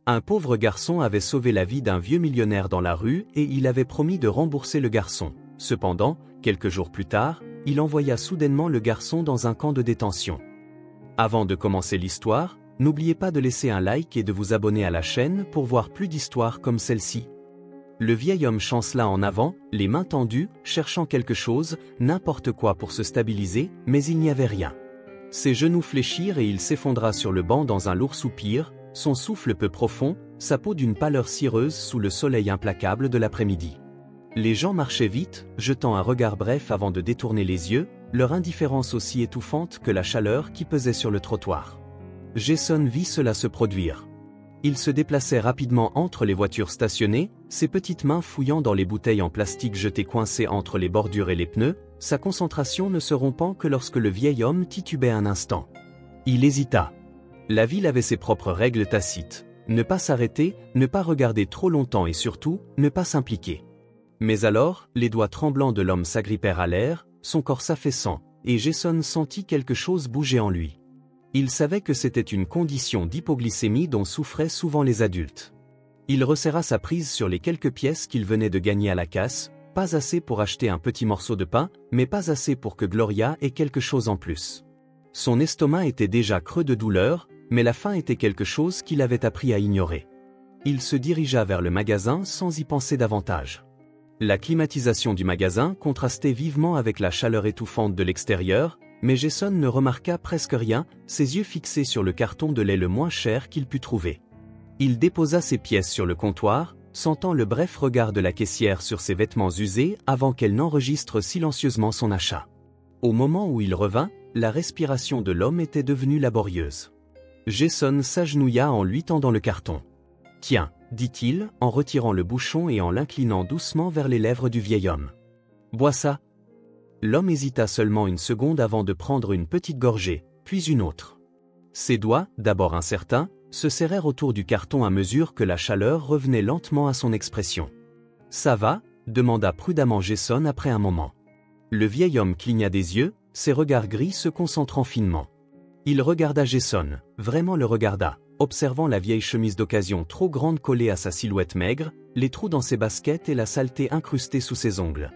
Un pauvre garçon avait sauvé la vie d'un vieux millionnaire dans la rue et il avait promis de rembourser le garçon. Cependant, quelques jours plus tard, il envoya soudainement le garçon dans un camp de détention. Avant de commencer l'histoire, n'oubliez pas de laisser un like et de vous abonner à la chaîne pour voir plus d'histoires comme celle-ci. Le vieil homme chancela en avant, les mains tendues, cherchant quelque chose, n'importe quoi pour se stabiliser, mais il n'y avait rien. Ses genoux fléchirent et il s'effondra sur le banc dans un lourd soupir, son souffle peu profond, sa peau d'une pâleur cireuse sous le soleil implacable de l'après-midi. Les gens marchaient vite, jetant un regard bref avant de détourner les yeux, leur indifférence aussi étouffante que la chaleur qui pesait sur le trottoir. Jason vit cela se produire. Il se déplaçait rapidement entre les voitures stationnées, ses petites mains fouillant dans les bouteilles en plastique jetées coincées entre les bordures et les pneus, sa concentration ne se rompant que lorsque le vieil homme titubait un instant. Il hésita. La ville avait ses propres règles tacites. Ne pas s'arrêter, ne pas regarder trop longtemps et surtout, ne pas s'impliquer. Mais alors, les doigts tremblants de l'homme s'agrippèrent à l'air, son corps s'affaissant, et Jason sentit quelque chose bouger en lui. Il savait que c'était une condition d'hypoglycémie dont souffraient souvent les adultes. Il resserra sa prise sur les quelques pièces qu'il venait de gagner à la casse, pas assez pour acheter un petit morceau de pain, mais pas assez pour que Gloria ait quelque chose en plus. Son estomac était déjà creux de douleur, mais la faim était quelque chose qu'il avait appris à ignorer. Il se dirigea vers le magasin sans y penser davantage. La climatisation du magasin contrastait vivement avec la chaleur étouffante de l'extérieur, mais Jason ne remarqua presque rien, ses yeux fixés sur le carton de lait le moins cher qu'il put trouver. Il déposa ses pièces sur le comptoir, sentant le bref regard de la caissière sur ses vêtements usés avant qu'elle n'enregistre silencieusement son achat. Au moment où il revint, la respiration de l'homme était devenue laborieuse. Jason s'agenouilla en lui tendant le carton. « Tiens », dit-il, en retirant le bouchon et en l'inclinant doucement vers les lèvres du vieil homme. « Bois ça ». L'homme hésita seulement une seconde avant de prendre une petite gorgée, puis une autre. Ses doigts, d'abord incertains, se serrèrent autour du carton à mesure que la chaleur revenait lentement à son expression. « Ça va ?» demanda prudemment Jason après un moment. Le vieil homme cligna des yeux, ses regards gris se concentrant finement. Il regarda Jason, vraiment le regarda, observant la vieille chemise d'occasion trop grande collée à sa silhouette maigre, les trous dans ses baskets et la saleté incrustée sous ses ongles.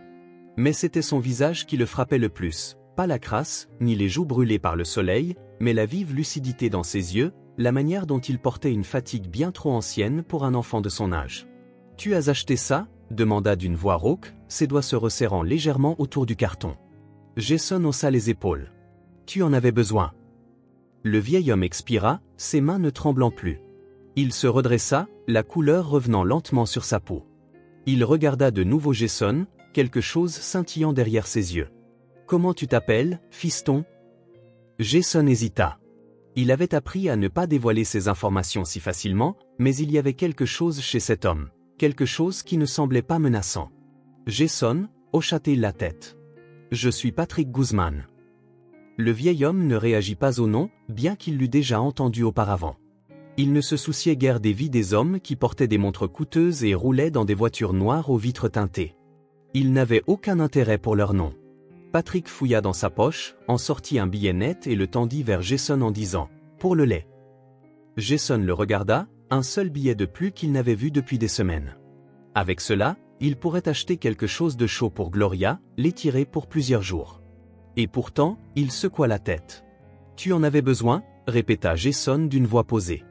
Mais c'était son visage qui le frappait le plus, pas la crasse, ni les joues brûlées par le soleil, mais la vive lucidité dans ses yeux, la manière dont il portait une fatigue bien trop ancienne pour un enfant de son âge. « Tu as acheté ça ?» demanda d'une voix rauque, ses doigts se resserrant légèrement autour du carton. Jason haussa les épaules. « Tu en avais besoin. » Le vieil homme expira, ses mains ne tremblant plus. Il se redressa, la couleur revenant lentement sur sa peau. Il regarda de nouveau Jason, quelque chose scintillant derrière ses yeux. « Comment tu t'appelles, fiston ?» Jason hésita. Il avait appris à ne pas dévoiler ses informations si facilement, mais il y avait quelque chose chez cet homme, quelque chose qui ne semblait pas menaçant. Jason hocha-t-il la tête. « Je suis Patrick Guzman. » Le vieil homme ne réagit pas au nom, bien qu'il l'eût déjà entendu auparavant. Il ne se souciait guère des vies des hommes qui portaient des montres coûteuses et roulaient dans des voitures noires aux vitres teintées. Il n'avait aucun intérêt pour leur nom. Patrick fouilla dans sa poche, en sortit un billet net et le tendit vers Jason en disant « Pour le lait ». Jason le regarda, un seul billet de plus qu'il n'avait vu depuis des semaines. Avec cela, il pourrait acheter quelque chose de chaud pour Gloria, l'étirer pour plusieurs jours. Et pourtant, il secoua la tête. « Tu en avais besoin ?» répéta Jason d'une voix posée.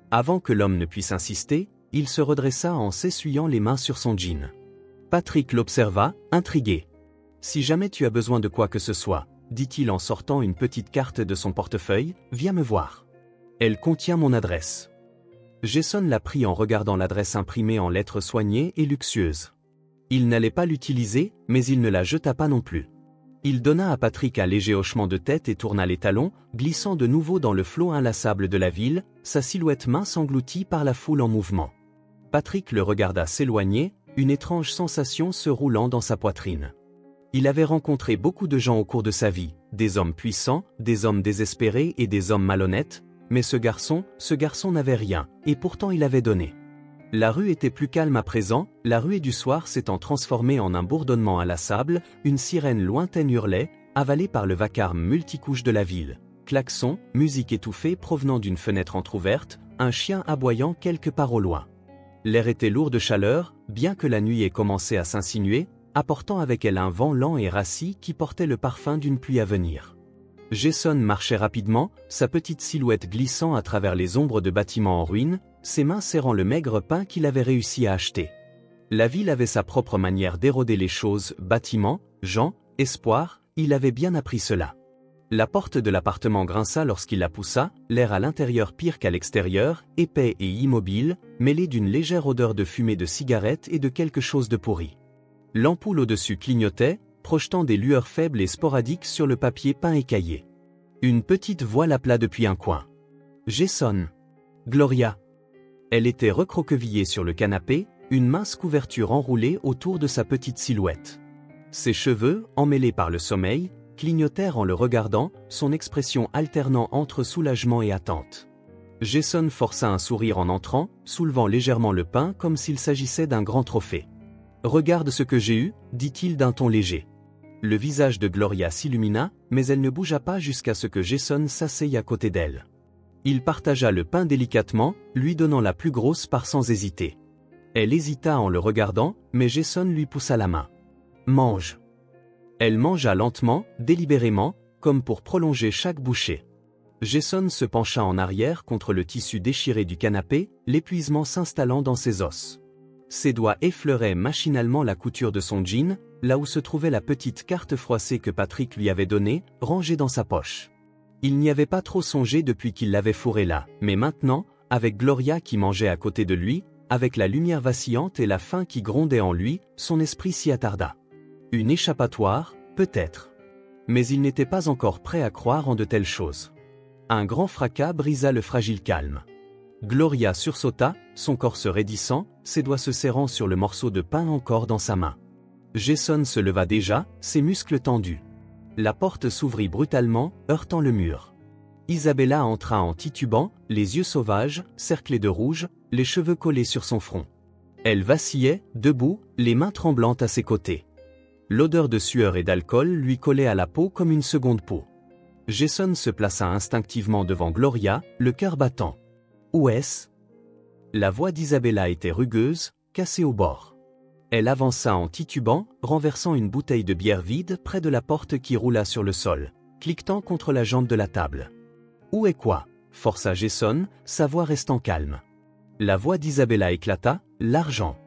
Avant que l'homme ne puisse insister, il se redressa en s'essuyant les mains sur son jean. Patrick l'observa, intrigué. « Si jamais tu as besoin de quoi que ce soit, dit-il en sortant une petite carte de son portefeuille, viens me voir. Elle contient mon adresse. » Jason la prit en regardant l'adresse imprimée en lettres soignées et luxueuses. Il n'allait pas l'utiliser, mais il ne la jeta pas non plus. Il donna à Patrick un léger hochement de tête et tourna les talons, glissant de nouveau dans le flot inlassable de la ville, sa silhouette mince engloutie par la foule en mouvement. Patrick le regarda s'éloigner, une étrange sensation se roulant dans sa poitrine. Il avait rencontré beaucoup de gens au cours de sa vie, des hommes puissants, des hommes désespérés et des hommes malhonnêtes, mais ce garçon n'avait rien, et pourtant il avait donné. La rue était plus calme à présent, la ruée du soir s'étant transformée en un bourdonnement inlassable, une sirène lointaine hurlait, avalée par le vacarme multicouche de la ville. Klaxons, musique étouffée provenant d'une fenêtre entr'ouverte, un chien aboyant quelque part au loin. L'air était lourd de chaleur, bien que la nuit ait commencé à s'insinuer, apportant avec elle un vent lent et rassis qui portait le parfum d'une pluie à venir. Jason marchait rapidement, sa petite silhouette glissant à travers les ombres de bâtiments en ruine, ses mains serrant le maigre pain qu'il avait réussi à acheter. La ville avait sa propre manière d'éroder les choses, bâtiments, gens, espoir, il avait bien appris cela. La porte de l'appartement grinça lorsqu'il la poussa, l'air à l'intérieur pire qu'à l'extérieur, épais et immobile, mêlé d'une légère odeur de fumée de cigarette et de quelque chose de pourri. L'ampoule au-dessus clignotait, projetant des lueurs faibles et sporadiques sur le papier peint écaillé. Une petite voix l'appela depuis un coin. « Jason. Gloria. » Elle était recroquevillée sur le canapé, une mince couverture enroulée autour de sa petite silhouette. Ses cheveux, emmêlés par le sommeil, clignotèrent en le regardant, son expression alternant entre soulagement et attente. Jason força un sourire en entrant, soulevant légèrement le pain comme s'il s'agissait d'un grand trophée. « Regarde ce que j'ai eu, dit-il d'un ton léger. Le visage de Gloria s'illumina, mais elle ne bougea pas jusqu'à ce que Jason s'asseye à côté d'elle. Il partagea le pain délicatement, lui donnant la plus grosse part sans hésiter. Elle hésita en le regardant, mais Jason lui poussa la main. « Mange. » Elle mangea lentement, délibérément, comme pour prolonger chaque bouchée. Jason se pencha en arrière contre le tissu déchiré du canapé, l'épuisement s'installant dans ses os. Ses doigts effleuraient machinalement la couture de son jean, là où se trouvait la petite carte froissée que Patrick lui avait donnée, rangée dans sa poche. Il n'y avait pas trop songé depuis qu'il l'avait fourrée là, mais maintenant, avec Gloria qui mangeait à côté de lui, avec la lumière vacillante et la faim qui grondait en lui, son esprit s'y attarda. Une échappatoire, peut-être. Mais il n'était pas encore prêt à croire en de telles choses. Un grand fracas brisa le fragile calme. Gloria sursauta, son corps se raidissant, ses doigts se serrant sur le morceau de pain encore dans sa main. Jason se leva déjà, ses muscles tendus. La porte s'ouvrit brutalement, heurtant le mur. Isabella entra en titubant, les yeux sauvages, cerclés de rouge, les cheveux collés sur son front. Elle vacillait, debout, les mains tremblantes à ses côtés. L'odeur de sueur et d'alcool lui collait à la peau comme une seconde peau. Jason se plaça instinctivement devant Gloria, le cœur battant. « Où est-ce » La voix d'Isabella était rugueuse, cassée au bord. Elle avança en titubant, renversant une bouteille de bière vide près de la porte qui roula sur le sol, cliquetant contre la jambe de la table. « Où est quoi » força Jason, sa voix restant calme. La voix d'Isabella éclata, « L'argent. »«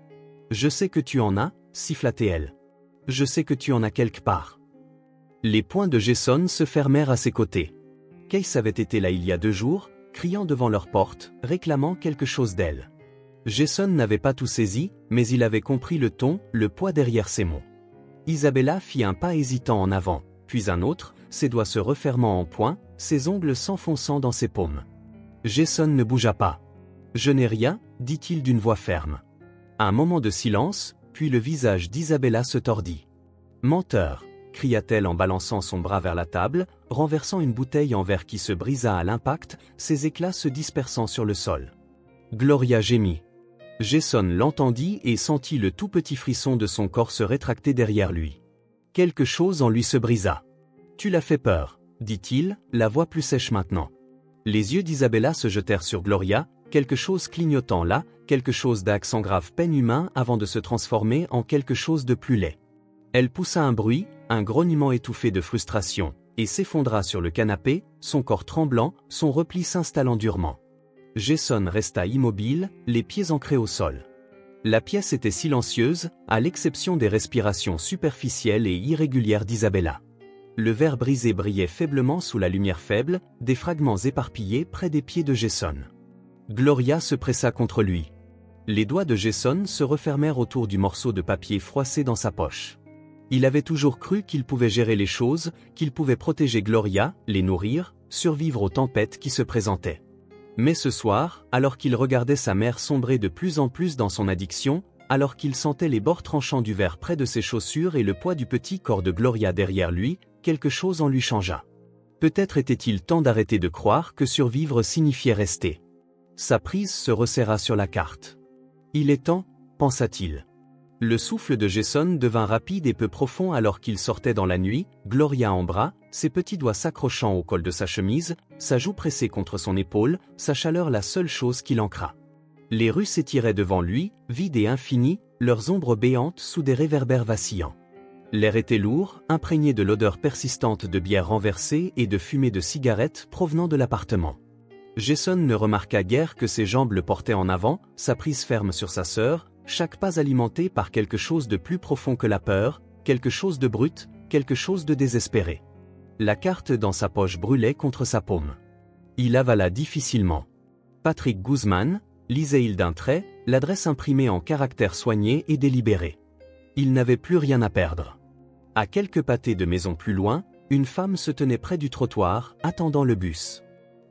Je sais que tu en as, » siffla-t-elle. « Je sais que tu en as quelque part. » Les poings de Jason se fermèrent à ses côtés. Case avait été là il y a 2 jours, criant devant leur porte, réclamant quelque chose d'elle. Jason n'avait pas tout saisi, mais il avait compris le ton, le poids derrière ses mots. Isabella fit un pas hésitant en avant, puis un autre, ses doigts se refermant en poing, ses ongles s'enfonçant dans ses paumes. Jason ne bougea pas. « Je n'ai rien, » dit-il d'une voix ferme. Un moment de silence, puis le visage d'Isabella se tordit. « Menteur !» cria-t-elle en balançant son bras vers la table, renversant une bouteille en verre qui se brisa à l'impact, ses éclats se dispersant sur le sol. Gloria gémit. Jason l'entendit et sentit le tout petit frisson de son corps se rétracter derrière lui. Quelque chose en lui se brisa. « Tu l'as fait peur », dit-il, la voix plus sèche maintenant. Les yeux d'Isabella se jetèrent sur Gloria, quelque chose clignotant là, quelque chose d'accent grave peine humain avant de se transformer en quelque chose de plus laid. Elle poussa un bruit, un grognement étouffé de frustration, et s'effondra sur le canapé, son corps tremblant, son repli s'installant durement. Jason resta immobile, les pieds ancrés au sol. La pièce était silencieuse, à l'exception des respirations superficielles et irrégulières d'Isabella. Le verre brisé brillait faiblement sous la lumière faible, des fragments éparpillés près des pieds de Jason. Gloria se pressa contre lui. Les doigts de Jason se refermèrent autour du morceau de papier froissé dans sa poche. Il avait toujours cru qu'il pouvait gérer les choses, qu'il pouvait protéger Gloria, les nourrir, survivre aux tempêtes qui se présentaient. Mais ce soir, alors qu'il regardait sa mère sombrer de plus en plus dans son addiction, alors qu'il sentait les bords tranchants du verre près de ses chaussures et le poids du petit corps de Gloria derrière lui, quelque chose en lui changea. Peut-être était-il temps d'arrêter de croire que survivre signifiait rester. Sa prise se resserra sur la carte. « Il est temps, pensa-t-il. Le souffle de Jason devint rapide et peu profond alors qu'il sortait dans la nuit, Gloria en bras, ses petits doigts s'accrochant au col de sa chemise, sa joue pressée contre son épaule, sa chaleur la seule chose qui l'ancra. Les rues s'étiraient devant lui, vides et infinies, leurs ombres béantes sous des réverbères vacillants. L'air était lourd, imprégné de l'odeur persistante de bière renversée et de fumée de cigarettes provenant de l'appartement. Jason ne remarqua guère que ses jambes le portaient en avant, sa prise ferme sur sa sœur, chaque pas alimenté par quelque chose de plus profond que la peur, quelque chose de brut, quelque chose de désespéré. La carte dans sa poche brûlait contre sa paume. Il avala difficilement. Patrick Guzman, lisait-il d'un trait, l'adresse imprimée en caractères soignés et délibérés. Il n'avait plus rien à perdre. À quelques pâtés de maison plus loin, une femme se tenait près du trottoir, attendant le bus.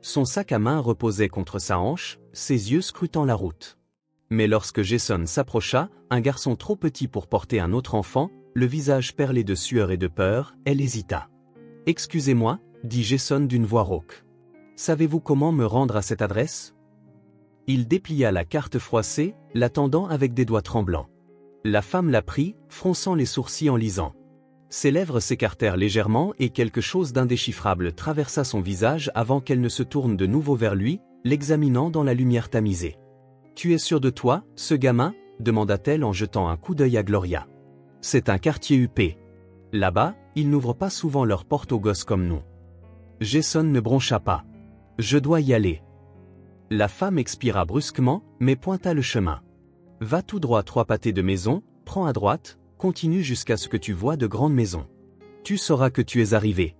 Son sac à main reposait contre sa hanche, ses yeux scrutant la route. Mais lorsque Jason s'approcha, un garçon trop petit pour porter un autre enfant, le visage perlé de sueur et de peur, elle hésita. « Excusez-moi, » dit Jason d'une voix rauque. « Savez-vous comment me rendre à cette adresse ?» Il déplia la carte froissée, la tendant avec des doigts tremblants. La femme la prit, fronçant les sourcils en lisant. Ses lèvres s'écartèrent légèrement et quelque chose d'indéchiffrable traversa son visage avant qu'elle ne se tourne de nouveau vers lui, l'examinant dans la lumière tamisée. « Tu es sûr de toi, ce gamin ?» demanda-t-elle en jetant un coup d'œil à Gloria. « C'est un quartier huppé. Là-bas, ils n'ouvrent pas souvent leurs portes aux gosses comme nous. » Jason ne broncha pas. « Je dois y aller. » La femme expira brusquement, mais pointa le chemin. « Va tout droit 3 pâtés de maison, prends à droite, continue jusqu'à ce que tu vois de grandes maisons. Tu sauras que tu es arrivé. »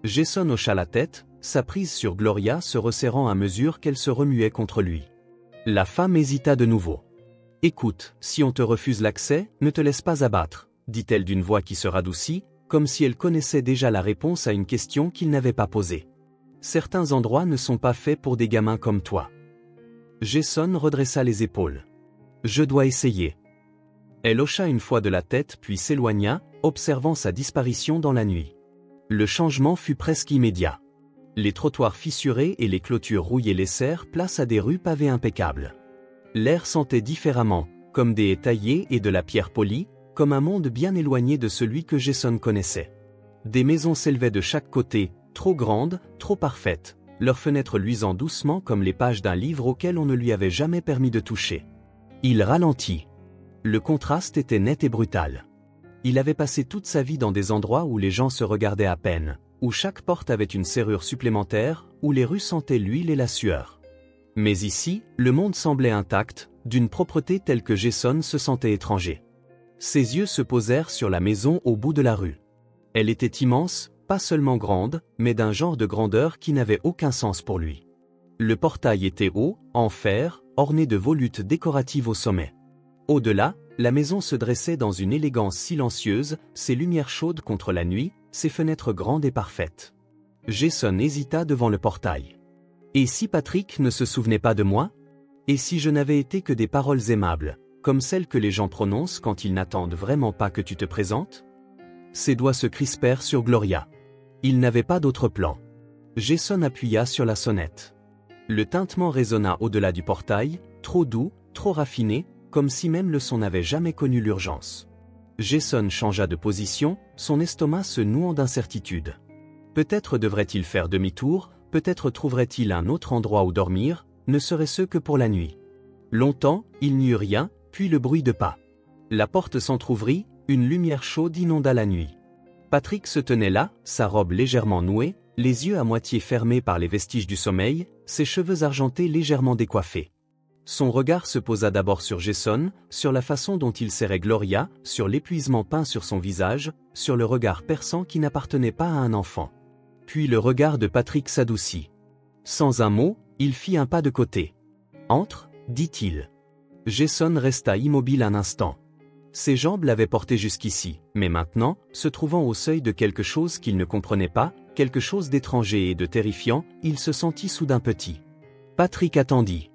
Jason hocha la tête, sa prise sur Gloria se resserrant à mesure qu'elle se remuait contre lui. La femme hésita de nouveau. « Écoute, si on te refuse l'accès, ne te laisse pas abattre, » dit-elle d'une voix qui se radoucit, comme si elle connaissait déjà la réponse à une question qu'il n'avait pas posée. « Certains endroits ne sont pas faits pour des gamins comme toi. » Jason redressa les épaules. « Je dois essayer. » Elle hocha une fois de la tête puis s'éloigna, observant sa disparition dans la nuit. Le changement fut presque immédiat. Les trottoirs fissurés et les clôtures rouillées laissèrent place à des rues pavées impeccables. L'air sentait différemment, comme des haies taillées et de la pierre polie, comme un monde bien éloigné de celui que Jason connaissait. Des maisons s'élevaient de chaque côté, trop grandes, trop parfaites, leurs fenêtres luisant doucement comme les pages d'un livre auquel on ne lui avait jamais permis de toucher. Il ralentit. Le contraste était net et brutal. Il avait passé toute sa vie dans des endroits où les gens se regardaient à peine, où chaque porte avait une serrure supplémentaire, où les rues sentaient l'huile et la sueur. Mais ici, le monde semblait intact, d'une propreté telle que Jason se sentait étranger. Ses yeux se posèrent sur la maison au bout de la rue. Elle était immense, pas seulement grande, mais d'un genre de grandeur qui n'avait aucun sens pour lui. Le portail était haut, en fer, orné de volutes décoratives au sommet. Au-delà, la maison se dressait dans une élégance silencieuse, ses lumières chaudes contre la nuit, ses fenêtres grandes et parfaites. Jason hésita devant le portail. Et si Patrick ne se souvenait pas de moi? Et si je n'avais été que des paroles aimables, comme celles que les gens prononcent quand ils n'attendent vraiment pas que tu te présentes? Ses doigts se crispèrent sur Gloria. Il n'avait pas d'autre plan. Jason appuya sur la sonnette. Le tintement résonna au-delà du portail, trop doux, trop raffiné, comme si même le son n'avait jamais connu l'urgence. Jason changea de position, son estomac se nouant d'incertitude. Peut-être devrait-il faire demi-tour, peut-être trouverait-il un autre endroit où dormir, ne serait-ce que pour la nuit. Longtemps, il n'y eut rien, puis le bruit de pas. La porte s'entr'ouvrit, une lumière chaude inonda la nuit. Patrick se tenait là, sa robe légèrement nouée, les yeux à moitié fermés par les vestiges du sommeil, ses cheveux argentés légèrement décoiffés. Son regard se posa d'abord sur Jason, sur la façon dont il serrait Gloria, sur l'épuisement peint sur son visage, sur le regard perçant qui n'appartenait pas à un enfant. Puis le regard de Patrick s'adoucit. Sans un mot, il fit un pas de côté. « Entre » dit-il. Jason resta immobile un instant. Ses jambes l'avaient porté jusqu'ici, mais maintenant, se trouvant au seuil de quelque chose qu'il ne comprenait pas, quelque chose d'étranger et de terrifiant, il se sentit soudain petit. Patrick attendit.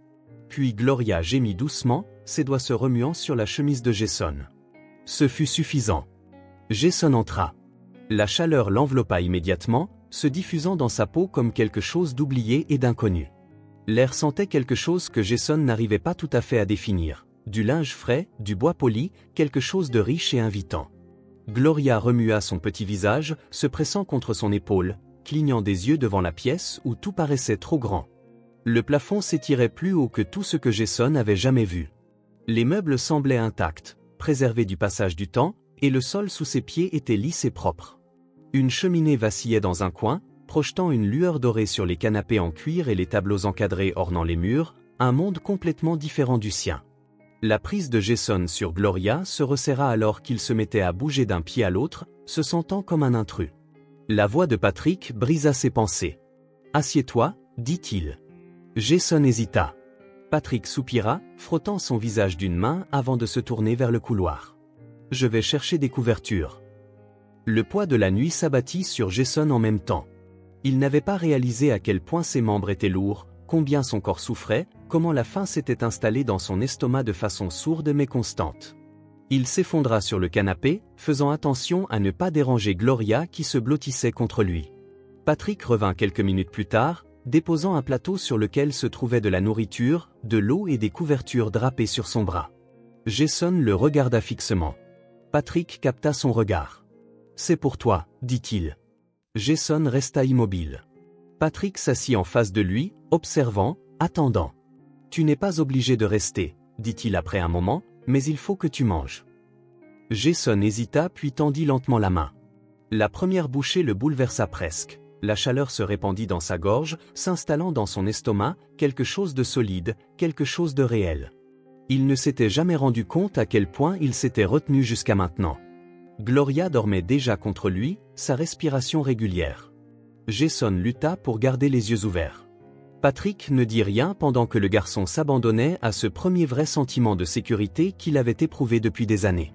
Puis Gloria gémit doucement, ses doigts se remuant sur la chemise de Jason. Ce fut suffisant. Jason entra. La chaleur l'enveloppa immédiatement, se diffusant dans sa peau comme quelque chose d'oublié et d'inconnu. L'air sentait quelque chose que Jason n'arrivait pas tout à fait à définir. du linge frais, du bois poli, quelque chose de riche et invitant. Gloria remua son petit visage, se pressant contre son épaule, clignant des yeux devant la pièce où tout paraissait trop grand. Le plafond s'étirait plus haut que tout ce que Jason avait jamais vu. Les meubles semblaient intacts, préservés du passage du temps, et le sol sous ses pieds était lisse et propre. Une cheminée vacillait dans un coin, projetant une lueur dorée sur les canapés en cuir et les tableaux encadrés ornant les murs, un monde complètement différent du sien. La prise de Jason sur Gloria se resserra alors qu'il se mettait à bouger d'un pied à l'autre, se sentant comme un intrus. La voix de Patrick brisa ses pensées. « Assieds-toi, dit-il. » Jason hésita. Patrick soupira, frottant son visage d'une main avant de se tourner vers le couloir. « Je vais chercher des couvertures. » Le poids de la nuit s'abattit sur Jason en même temps. Il n'avait pas réalisé à quel point ses membres étaient lourds, combien son corps souffrait, comment la faim s'était installée dans son estomac de façon sourde mais constante. Il s'effondra sur le canapé, faisant attention à ne pas déranger Gloria qui se blottissait contre lui. Patrick revint quelques minutes plus tard, déposant un plateau sur lequel se trouvait de la nourriture, de l'eau et des couvertures drapées sur son bras. Jason le regarda fixement. Patrick capta son regard. « C'est pour toi, dit-il. » Jason resta immobile. Patrick s'assit en face de lui, observant, attendant. « Tu n'es pas obligé de rester, » dit-il après un moment, « mais il faut que tu manges. » Jason hésita puis tendit lentement la main. La première bouchée le bouleversa presque. La chaleur se répandit dans sa gorge, s'installant dans son estomac, quelque chose de solide, quelque chose de réel. Il ne s'était jamais rendu compte à quel point il s'était retenu jusqu'à maintenant. Gloria dormait déjà contre lui, sa respiration régulière. Jason lutta pour garder les yeux ouverts. Patrick ne dit rien pendant que le garçon s'abandonnait à ce premier vrai sentiment de sécurité qu'il avait éprouvé depuis des années.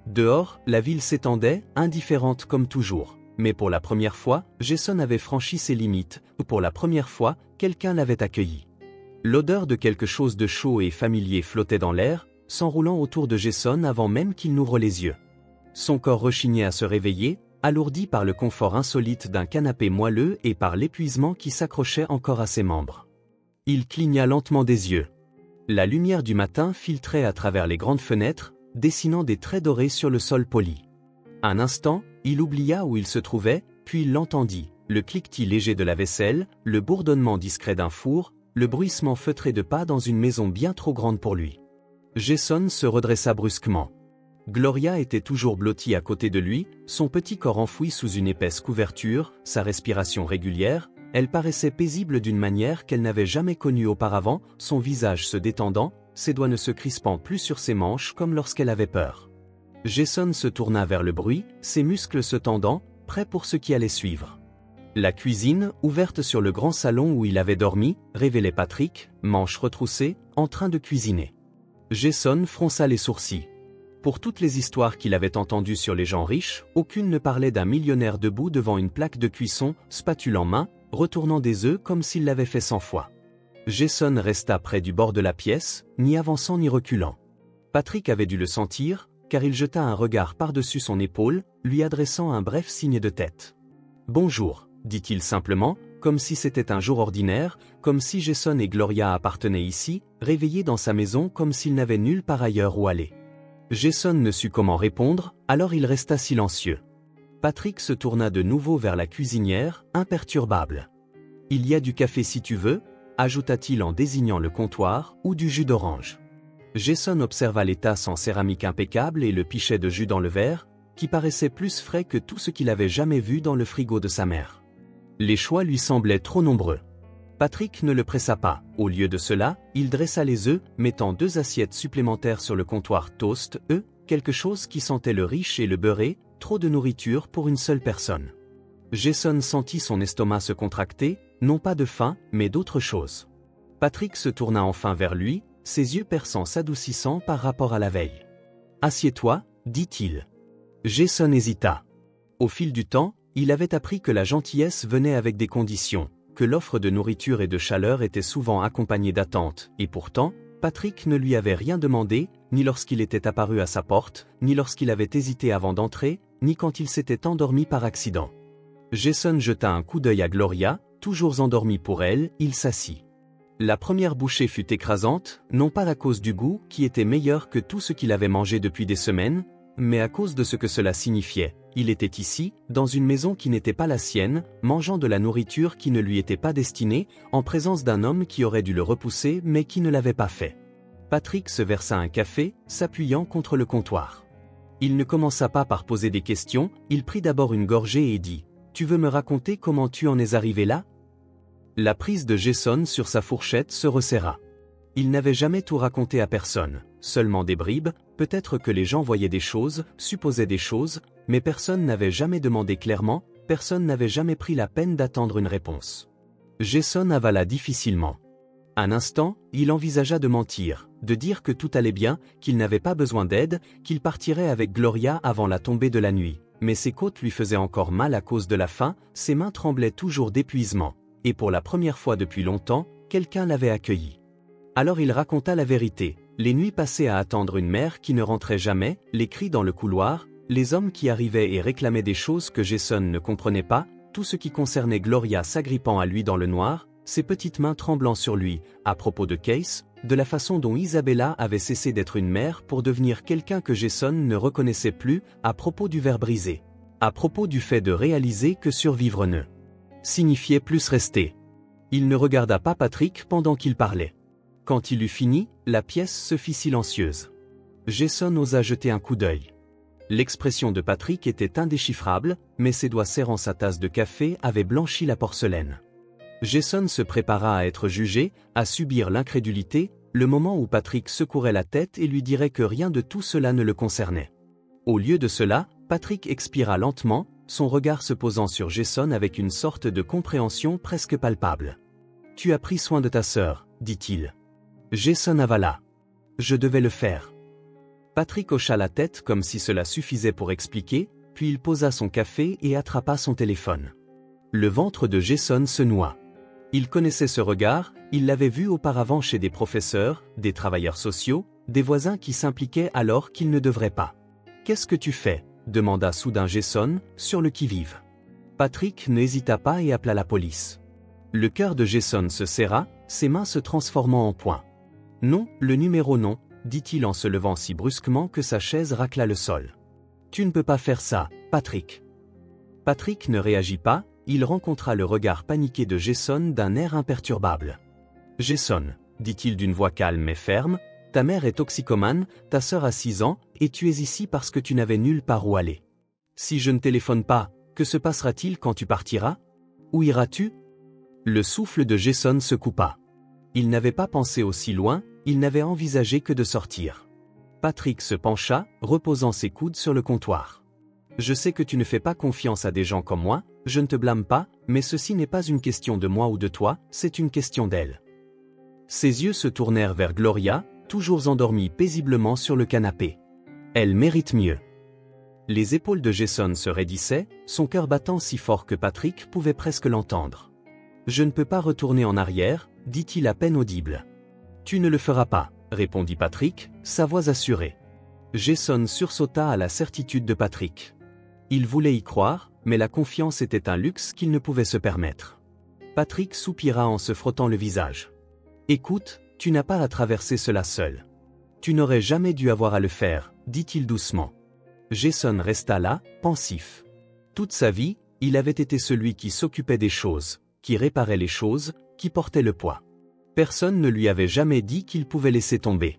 Dehors, la ville s'étendait, indifférente comme toujours. Mais pour la première fois, Jason avait franchi ses limites, ou pour la première fois, quelqu'un l'avait accueilli. L'odeur de quelque chose de chaud et familier flottait dans l'air, s'enroulant autour de Jason avant même qu'il n'ouvre les yeux. Son corps rechignait à se réveiller, alourdi par le confort insolite d'un canapé moelleux et par l'épuisement qui s'accrochait encore à ses membres. Il cligna lentement des yeux. La lumière du matin filtrait à travers les grandes fenêtres, dessinant des traits dorés sur le sol poli. Un instant, il oublia où il se trouvait, puis il l'entendit, le cliquetis léger de la vaisselle, le bourdonnement discret d'un four, le bruissement feutré de pas dans une maison bien trop grande pour lui. Jason se redressa brusquement. Gloria était toujours blottie à côté de lui, son petit corps enfoui sous une épaisse couverture, sa respiration régulière, elle paraissait paisible d'une manière qu'elle n'avait jamais connue auparavant, son visage se détendant, ses doigts ne se crispant plus sur ses manches comme lorsqu'elle avait peur. Jason se tourna vers le bruit, ses muscles se tendant, prêt pour ce qui allait suivre. La cuisine, ouverte sur le grand salon où il avait dormi, révélait Patrick, manches retroussées, en train de cuisiner. Jason fronça les sourcils. Pour toutes les histoires qu'il avait entendues sur les gens riches, aucune ne parlait d'un millionnaire debout devant une plaque de cuisson, spatule en main, retournant des œufs comme s'il l'avait fait 100 fois. Jason resta près du bord de la pièce, ni avançant ni reculant. Patrick avait dû le sentir, car il jeta un regard par-dessus son épaule, lui adressant un bref signe de tête. « Bonjour », dit-il simplement, comme si c'était un jour ordinaire, comme si Jason et Gloria appartenaient ici, réveillés dans sa maison comme s'il n'avait nulle part ailleurs où aller. Jason ne sut comment répondre, alors il resta silencieux. Patrick se tourna de nouveau vers la cuisinière, imperturbable. « Il y a du café si tu veux », ajouta-t-il en désignant le comptoir, ou du jus d'orange. Jason observa les tasses en céramique impeccable et le pichet de jus dans le verre, qui paraissait plus frais que tout ce qu'il avait jamais vu dans le frigo de sa mère. Les choix lui semblaient trop nombreux. Patrick ne le pressa pas. Au lieu de cela, il dressa les œufs, mettant 2 assiettes supplémentaires sur le comptoir toast, quelque chose qui sentait le riche et le beurré, trop de nourriture pour une seule personne. Jason sentit son estomac se contracter, non pas de faim, mais d'autre chose. Patrick se tourna enfin vers lui, ses yeux perçants s'adoucissant par rapport à la veille. « Assieds-toi, dit-il. » Jason hésita. Au fil du temps, il avait appris que la gentillesse venait avec des conditions, que l'offre de nourriture et de chaleur était souvent accompagnée d'attentes, et pourtant, Patrick ne lui avait rien demandé, ni lorsqu'il était apparu à sa porte, ni lorsqu'il avait hésité avant d'entrer, ni quand il s'était endormi par accident. Jason jeta un coup d'œil à Gloria, toujours endormie pour elle, il s'assit. La première bouchée fut écrasante, non pas à cause du goût qui était meilleur que tout ce qu'il avait mangé depuis des semaines, mais à cause de ce que cela signifiait. Il était ici, dans une maison qui n'était pas la sienne, mangeant de la nourriture qui ne lui était pas destinée, en présence d'un homme qui aurait dû le repousser mais qui ne l'avait pas fait. Patrick se versa un café, s'appuyant contre le comptoir. Il ne commença pas par poser des questions, il prit d'abord une gorgée et dit « Tu veux me raconter comment tu en es arrivé là ?» La prise de Jason sur sa fourchette se resserra. Il n'avait jamais tout raconté à personne, seulement des bribes, peut-être que les gens voyaient des choses, supposaient des choses, mais personne n'avait jamais demandé clairement, personne n'avait jamais pris la peine d'attendre une réponse. Jason avala difficilement. Un instant, il envisagea de mentir, de dire que tout allait bien, qu'il n'avait pas besoin d'aide, qu'il partirait avec Gloria avant la tombée de la nuit. Mais ses côtes lui faisaient encore mal à cause de la faim, ses mains tremblaient toujours d'épuisement. Et pour la première fois depuis longtemps, quelqu'un l'avait accueilli. Alors il raconta la vérité, les nuits passées à attendre une mère qui ne rentrait jamais, les cris dans le couloir, les hommes qui arrivaient et réclamaient des choses que Jason ne comprenait pas, tout ce qui concernait Gloria s'agrippant à lui dans le noir, ses petites mains tremblant sur lui, à propos de Case, de la façon dont Isabella avait cessé d'être une mère pour devenir quelqu'un que Jason ne reconnaissait plus, à propos du verre brisé, à propos du fait de réaliser que survivre ne signifiait plus rester. Il ne regarda pas Patrick pendant qu'il parlait. Quand il eut fini, la pièce se fit silencieuse. Jason osa jeter un coup d'œil. L'expression de Patrick était indéchiffrable, mais ses doigts serrant sa tasse de café avaient blanchi la porcelaine. Jason se prépara à être jugé, à subir l'incrédulité, le moment où Patrick secouerait la tête et lui dirait que rien de tout cela ne le concernait. Au lieu de cela, Patrick expira lentement, son regard se posant sur Jason avec une sorte de compréhension presque palpable. « Tu as pris soin de ta sœur, dit-il. » Jason avala. « Je devais le faire. » Patrick hocha la tête comme si cela suffisait pour expliquer, puis il posa son café et attrapa son téléphone. Le ventre de Jason se noua. Il connaissait ce regard, il l'avait vu auparavant chez des professeurs, des travailleurs sociaux, des voisins qui s'impliquaient alors qu'ils ne devraient pas. « Qu'est-ce que tu fais ?» demanda soudain Jason, sur le qui-vive. Patrick n'hésita pas et appela la police. Le cœur de Jason se serra, ses mains se transformant en poings. « Non, le numéro non, » dit-il en se levant si brusquement que sa chaise racla le sol. « Tu ne peux pas faire ça, Patrick. » Patrick ne réagit pas, il rencontra le regard paniqué de Jason d'un air imperturbable. « Jason, » dit-il d'une voix calme mais ferme, « ta mère est toxicomane, ta sœur a 6 ans, et tu es ici parce que tu n'avais nulle part où aller. Si je ne téléphone pas, que se passera-t-il quand tu partiras? Où iras-tu » Le souffle de Jason se coupa. Il n'avait pas pensé aussi loin, il n'avait envisagé que de sortir. Patrick se pencha, reposant ses coudes sur le comptoir. « Je sais que tu ne fais pas confiance à des gens comme moi, je ne te blâme pas, mais ceci n'est pas une question de moi ou de toi, c'est une question d'elle. » Ses yeux se tournèrent vers Gloria, toujours endormie paisiblement sur le canapé. Elle mérite mieux. Les épaules de Jason se raidissaient, son cœur battant si fort que Patrick pouvait presque l'entendre. « Je ne peux pas retourner en arrière, » dit-il à peine audible. « Tu ne le feras pas, » répondit Patrick, sa voix assurée. Jason sursauta à la certitude de Patrick. Il voulait y croire, mais la confiance était un luxe qu'il ne pouvait se permettre. Patrick soupira en se frottant le visage. « Écoute, tu n'as pas à traverser cela seul. Tu n'aurais jamais dû avoir à le faire, » dit-il doucement. Jason resta là, pensif. Toute sa vie, il avait été celui qui s'occupait des choses, qui réparait les choses, qui portait le poids. Personne ne lui avait jamais dit qu'il pouvait laisser tomber.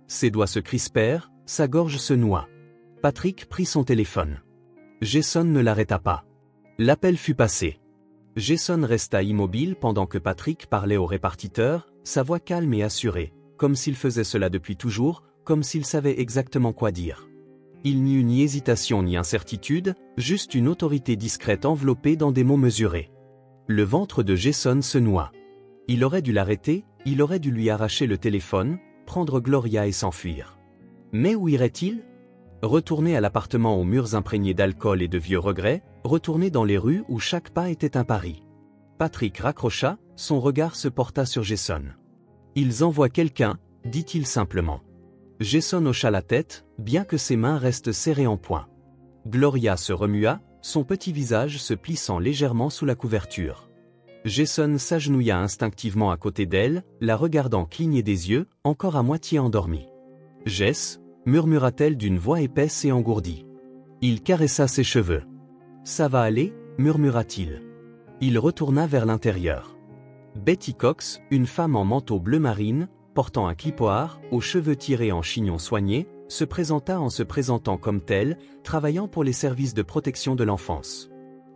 Ses doigts se crispèrent, sa gorge se noua. Patrick prit son téléphone. Jason ne l'arrêta pas. L'appel fut passé. Jason resta immobile pendant que Patrick parlait au répartiteur, sa voix calme et assurée, comme s'il faisait cela depuis toujours, comme s'il savait exactement quoi dire. Il n'y eut ni hésitation ni incertitude, juste une autorité discrète enveloppée dans des mots mesurés. Le ventre de Jason se noua. Il aurait dû l'arrêter, il aurait dû lui arracher le téléphone, prendre Gloria et s'enfuir. Mais où irait-il? Retourner à l'appartement aux murs imprégnés d'alcool et de vieux regrets, retourner dans les rues où chaque pas était un pari. Patrick raccrocha, son regard se porta sur Jason. « Ils envoient quelqu'un, » dit-il simplement. Jason hocha la tête, bien que ses mains restent serrées en poing. Gloria se remua, son petit visage se plissant légèrement sous la couverture. « Jason s'agenouilla instinctivement à côté d'elle, la regardant cligner des yeux, encore à moitié endormie. « Jess » murmura-t-elle d'une voix épaisse et engourdie. Il caressa ses cheveux. « Ça va aller » murmura-t-il. Il retourna vers l'intérieur. Betty Cox, une femme en manteau bleu marine, portant un clipoir, aux cheveux tirés en chignon soigné, se présenta en se présentant comme telle, travaillant pour les services de protection de l'enfance.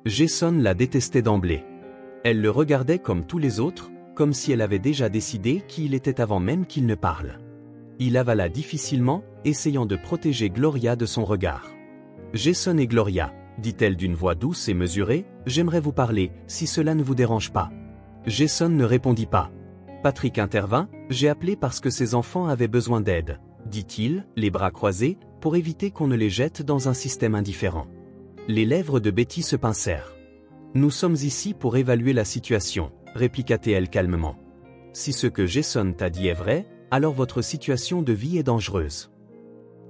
Jason la détestait d'emblée. Elle le regardait comme tous les autres, comme si elle avait déjà décidé qui il était avant même qu'il ne parle. Il avala difficilement, essayant de protéger Gloria de son regard. « Jason et Gloria, » dit-elle d'une voix douce et mesurée, « j'aimerais vous parler, si cela ne vous dérange pas. » Jason ne répondit pas. Patrick intervint, « J'ai appelé parce que ces enfants avaient besoin d'aide, » dit-il, les bras croisés, pour éviter qu'on ne les jette dans un système indifférent. Les lèvres de Betty se pincèrent. « Nous sommes ici pour évaluer la situation, » répliqua-t-elle calmement. « Si ce que Jason t'a dit est vrai, alors votre situation de vie est dangereuse. »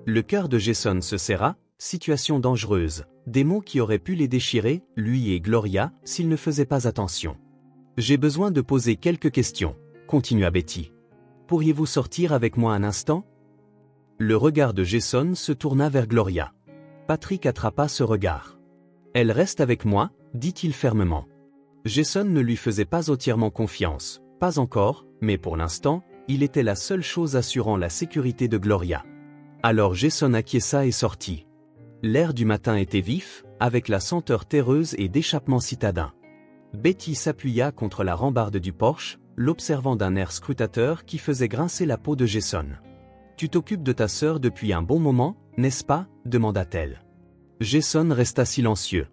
Le cœur de Jason se serra, « situation dangereuse », des mots qui auraient pu les déchirer, lui et Gloria, s'ils ne faisaient pas attention. « J'ai besoin de poser quelques questions, » continua Betty. « Pourriez-vous sortir avec moi un instant ?» Le regard de Jason se tourna vers Gloria. Patrick attrapa ce regard. « Elle reste avec moi », dit-il fermement. Jason ne lui faisait pas entièrement confiance, pas encore, mais pour l'instant, il était la seule chose assurant la sécurité de Gloria. Alors Jason acquiesça et sortit. L'air du matin était vif, avec la senteur terreuse et d'échappement citadin. Betty s'appuya contre la rambarde du porche, l'observant d'un air scrutateur qui faisait grincer la peau de Jason. « Tu t'occupes de ta sœur depuis un bon moment, n'est-ce pas » demanda-t-elle. Jason resta silencieux.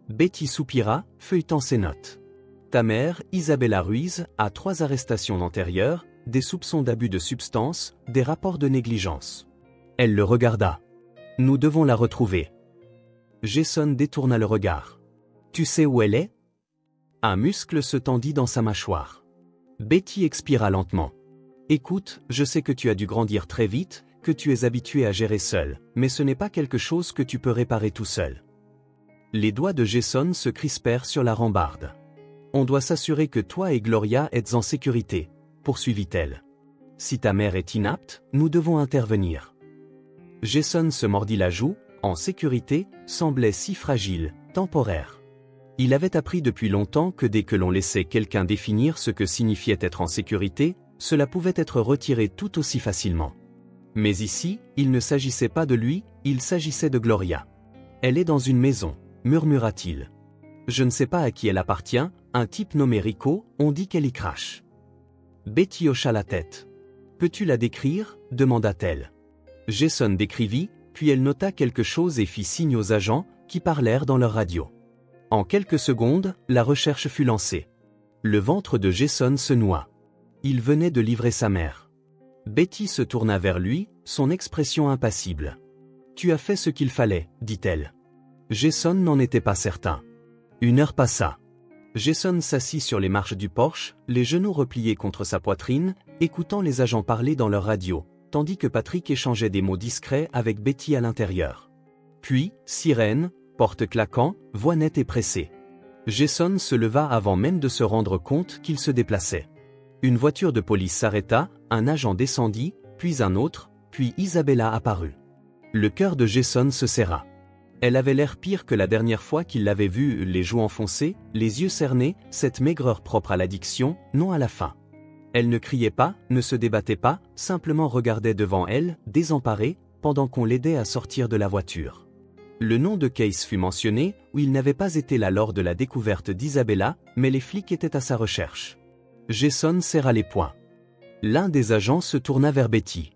Betty soupira, feuilletant ses notes. « Ta mère, Isabella Ruiz, a 3 arrestations antérieures, des soupçons d'abus de substances, des rapports de négligence. » Elle le regarda. « Nous devons la retrouver. » Jason détourna le regard. « Tu sais où elle est » Un muscle se tendit dans sa mâchoire. Betty expira lentement. « Écoute, je sais que tu as dû grandir très vite, que tu es habitué à gérer seul, mais ce n'est pas quelque chose que tu peux réparer tout seul. » Les doigts de Jason se crispèrent sur la rambarde. « On doit s'assurer que toi et Gloria êtes en sécurité, » poursuivit-elle. « Si ta mère est inapte, nous devons intervenir. » Jason se mordit la joue, « en sécurité » semblait si fragile, temporaire. Il avait appris depuis longtemps que dès que l'on laissait quelqu'un définir ce que signifiait être en sécurité, cela pouvait être retiré tout aussi facilement. Mais ici, il ne s'agissait pas de lui, il s'agissait de Gloria. « Elle est dans une maison », murmura-t-il. « Je ne sais pas à qui elle appartient, un type nommé Rico, on dit qu'elle y crache. » Betty hocha la tête. « Peux-tu la décrire » demanda-t-elle. Jason décrivit, puis elle nota quelque chose et fit signe aux agents, qui parlèrent dans leur radio. En quelques secondes, la recherche fut lancée. Le ventre de Jason se noua. Il venait de livrer sa mère. Betty se tourna vers lui, son expression impassible. « Tu as fait ce qu'il fallait, » dit-elle. Jason n'en était pas certain. 1 heure passa. Jason s'assit sur les marches du porche, les genoux repliés contre sa poitrine, écoutant les agents parler dans leur radio, tandis que Patrick échangeait des mots discrets avec Betty à l'intérieur. Puis, sirène, porte claquant, voix nette et pressée. Jason se leva avant même de se rendre compte qu'il se déplaçait. Une voiture de police s'arrêta, un agent descendit, puis un autre, puis Isabella apparut. Le cœur de Jason se serra. Elle avait l'air pire que la dernière fois qu'il l'avait vue, les joues enfoncées, les yeux cernés, cette maigreur propre à l'addiction, non à la faim. Elle ne criait pas, ne se débattait pas, simplement regardait devant elle, désemparée, pendant qu'on l'aidait à sortir de la voiture. Le nom de Case fut mentionné, où il n'avait pas été là lors de la découverte d'Isabella, mais les flics étaient à sa recherche. Jason serra les poings. L'un des agents se tourna vers Betty.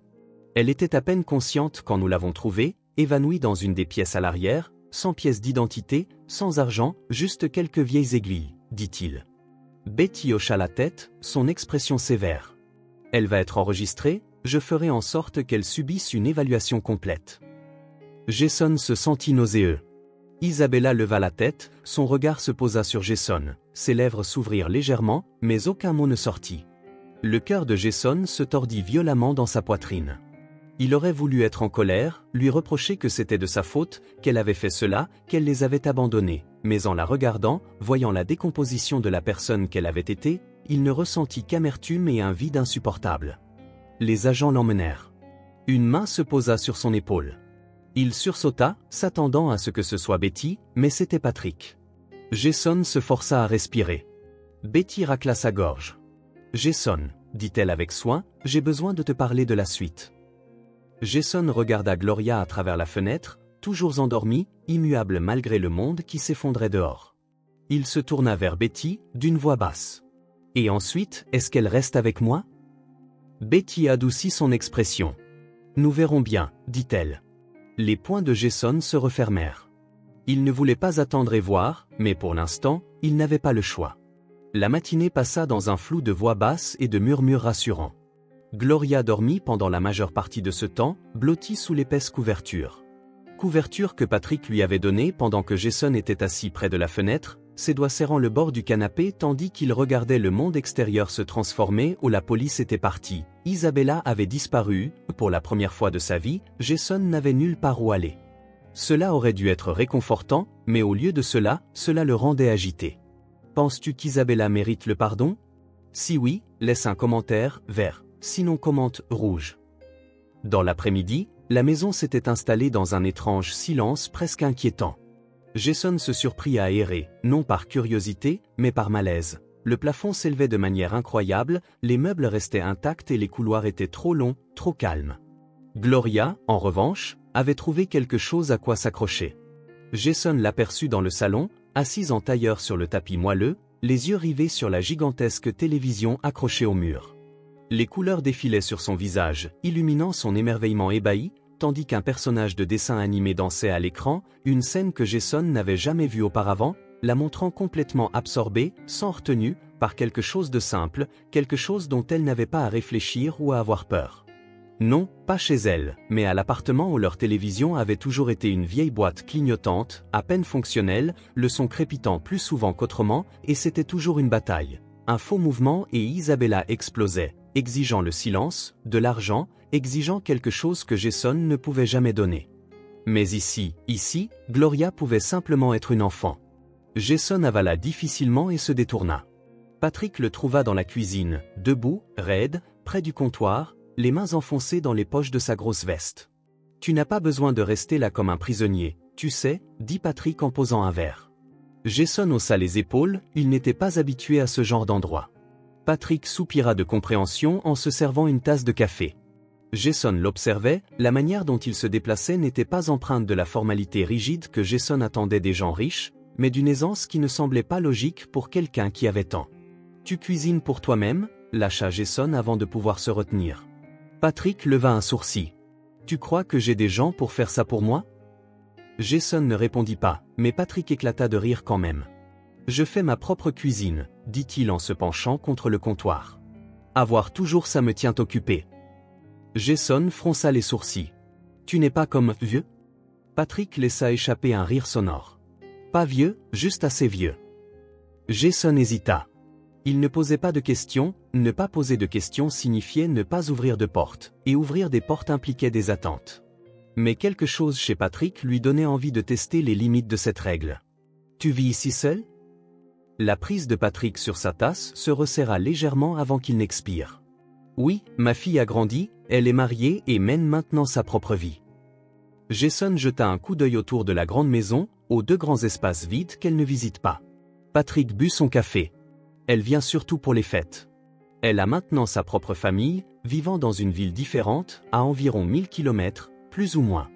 Elle était à peine consciente quand nous l'avons trouvée, évanouie dans une des pièces à l'arrière, sans pièce d'identité, sans argent, juste quelques vieilles aiguilles, dit-il. Betty hocha la tête, son expression sévère. Elle va être enregistrée, je ferai en sorte qu'elle subisse une évaluation complète. Jason se sentit nauséeux. Isabella leva la tête, son regard se posa sur Jason, ses lèvres s'ouvrirent légèrement, mais aucun mot ne sortit. Le cœur de Jason se tordit violemment dans sa poitrine. Il aurait voulu être en colère, lui reprocher que c'était de sa faute, qu'elle avait fait cela, qu'elle les avait abandonnés, mais en la regardant, voyant la décomposition de la personne qu'elle avait été, il ne ressentit qu'amertume et un vide insupportable. Les agents l'emmenèrent. Une main se posa sur son épaule. Il sursauta, s'attendant à ce que ce soit Betty, mais c'était Patrick. Jason se força à respirer. Betty racla sa gorge. « Jason, dit-elle avec soin, j'ai besoin de te parler de la suite. » Jason regarda Gloria à travers la fenêtre, toujours endormie, immuable malgré le monde qui s'effondrait dehors. Il se tourna vers Betty, d'une voix basse. « Et ensuite, est-ce qu'elle reste avec moi ?» Betty adoucit son expression. « Nous verrons bien, dit-elle. » Les poings de Jason se refermèrent. Il ne voulait pas attendre et voir, mais pour l'instant, il n'avait pas le choix. La matinée passa dans un flou de voix basses et de murmures rassurants. Gloria dormit pendant la majeure partie de ce temps, blottie sous l'épaisse couverture. Couverture que Patrick lui avait donnée pendant que Jason était assis près de la fenêtre, ses doigts serrant le bord du canapé tandis qu'il regardait le monde extérieur se transformer où la police était partie. Isabella avait disparu, pour la première fois de sa vie, Jason n'avait nulle part où aller. Cela aurait dû être réconfortant, mais au lieu de cela, cela le rendait agité. Penses-tu qu'Isabella mérite le pardon? Si oui, laisse un commentaire vert. Sinon commente rouge. Dans l'après-midi, la maison s'était installée dans un étrange silence presque inquiétant. Jason se surprit à errer, non par curiosité, mais par malaise. Le plafond s'élevait de manière incroyable, les meubles restaient intacts et les couloirs étaient trop longs, trop calmes. Gloria, en revanche, avait trouvé quelque chose à quoi s'accrocher. Jason l'aperçut dans le salon, assise en tailleur sur le tapis moelleux, les yeux rivés sur la gigantesque télévision accrochée au mur. Les couleurs défilaient sur son visage, illuminant son émerveillement ébahi, tandis qu'un personnage de dessin animé dansait à l'écran, une scène que Jason n'avait jamais vue auparavant, la montrant complètement absorbée, sans retenue, par quelque chose de simple, quelque chose dont elle n'avait pas à réfléchir ou à avoir peur. Non, pas chez elle, mais à l'appartement où leur télévision avait toujours été une vieille boîte clignotante, à peine fonctionnelle, le son crépitant plus souvent qu'autrement, et c'était toujours une bataille. Un faux mouvement et Isabella explosait, exigeant le silence, de l'argent, exigeant quelque chose que Jason ne pouvait jamais donner. Mais ici, Gloria pouvait simplement être une enfant. Jason avala difficilement et se détourna. Patrick le trouva dans la cuisine, debout, raide, près du comptoir, les mains enfoncées dans les poches de sa grosse veste. « Tu n'as pas besoin de rester là comme un prisonnier, tu sais, dit Patrick en posant un verre. Jason haussa les épaules, il n'était pas habitué à ce genre d'endroit. Patrick soupira de compréhension en se servant une tasse de café. Jason l'observait, la manière dont il se déplaçait n'était pas empreinte de la formalité rigide que Jason attendait des gens riches, mais d'une aisance qui ne semblait pas logique pour quelqu'un qui avait tant. « Tu cuisines pour toi-même » lâcha Jason avant de pouvoir se retenir. Patrick leva un sourcil. « Tu crois que j'ai des gens pour faire ça pour moi ?» Jason ne répondit pas, mais Patrick éclata de rire quand même. « Je fais ma propre cuisine, » dit-il en se penchant contre le comptoir. « Avoir toujours ça me tient occupé. » Jason fronça les sourcils. « Tu n'es pas comme vieux ?» Patrick laissa échapper un rire sonore. « Pas vieux, juste assez vieux. » Jason hésita. Il ne posait pas de questions, ne pas poser de questions signifiait ne pas ouvrir de porte, et ouvrir des portes impliquait des attentes. Mais quelque chose chez Patrick lui donnait envie de tester les limites de cette règle. « Tu vis ici seul ?» La prise de Patrick sur sa tasse se resserra légèrement avant qu'il n'expire. « Oui, ma fille a grandi, elle est mariée et mène maintenant sa propre vie. » Jason jeta un coup d'œil autour de la grande maison, aux deux grands espaces vides qu'elle ne visite pas. Patrick but son café. Elle vient surtout pour les fêtes. Elle a maintenant sa propre famille, vivant dans une ville différente, à environ 1000 km, plus ou moins.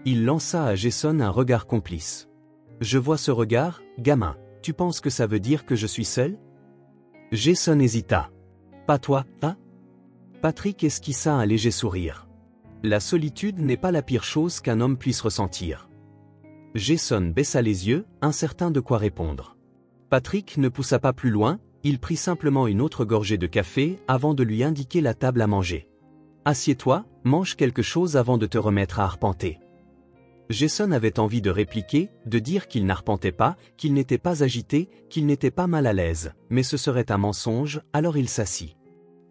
Il lança à Jason un regard complice. « Je vois ce regard, gamin. Tu penses que ça veut dire que je suis seul ?» Jason hésita. « Pas toi, hein ?» Patrick esquissa un léger sourire. La solitude n'est pas la pire chose qu'un homme puisse ressentir. Jason baissa les yeux, incertain de quoi répondre. Patrick ne poussa pas plus loin, il prit simplement une autre gorgée de café avant de lui indiquer la table à manger. « Assieds-toi, mange quelque chose avant de te remettre à arpenter. » Jason avait envie de répliquer, de dire qu'il n'arpentait pas, qu'il n'était pas agité, qu'il n'était pas mal à l'aise, mais ce serait un mensonge, alors il s'assit.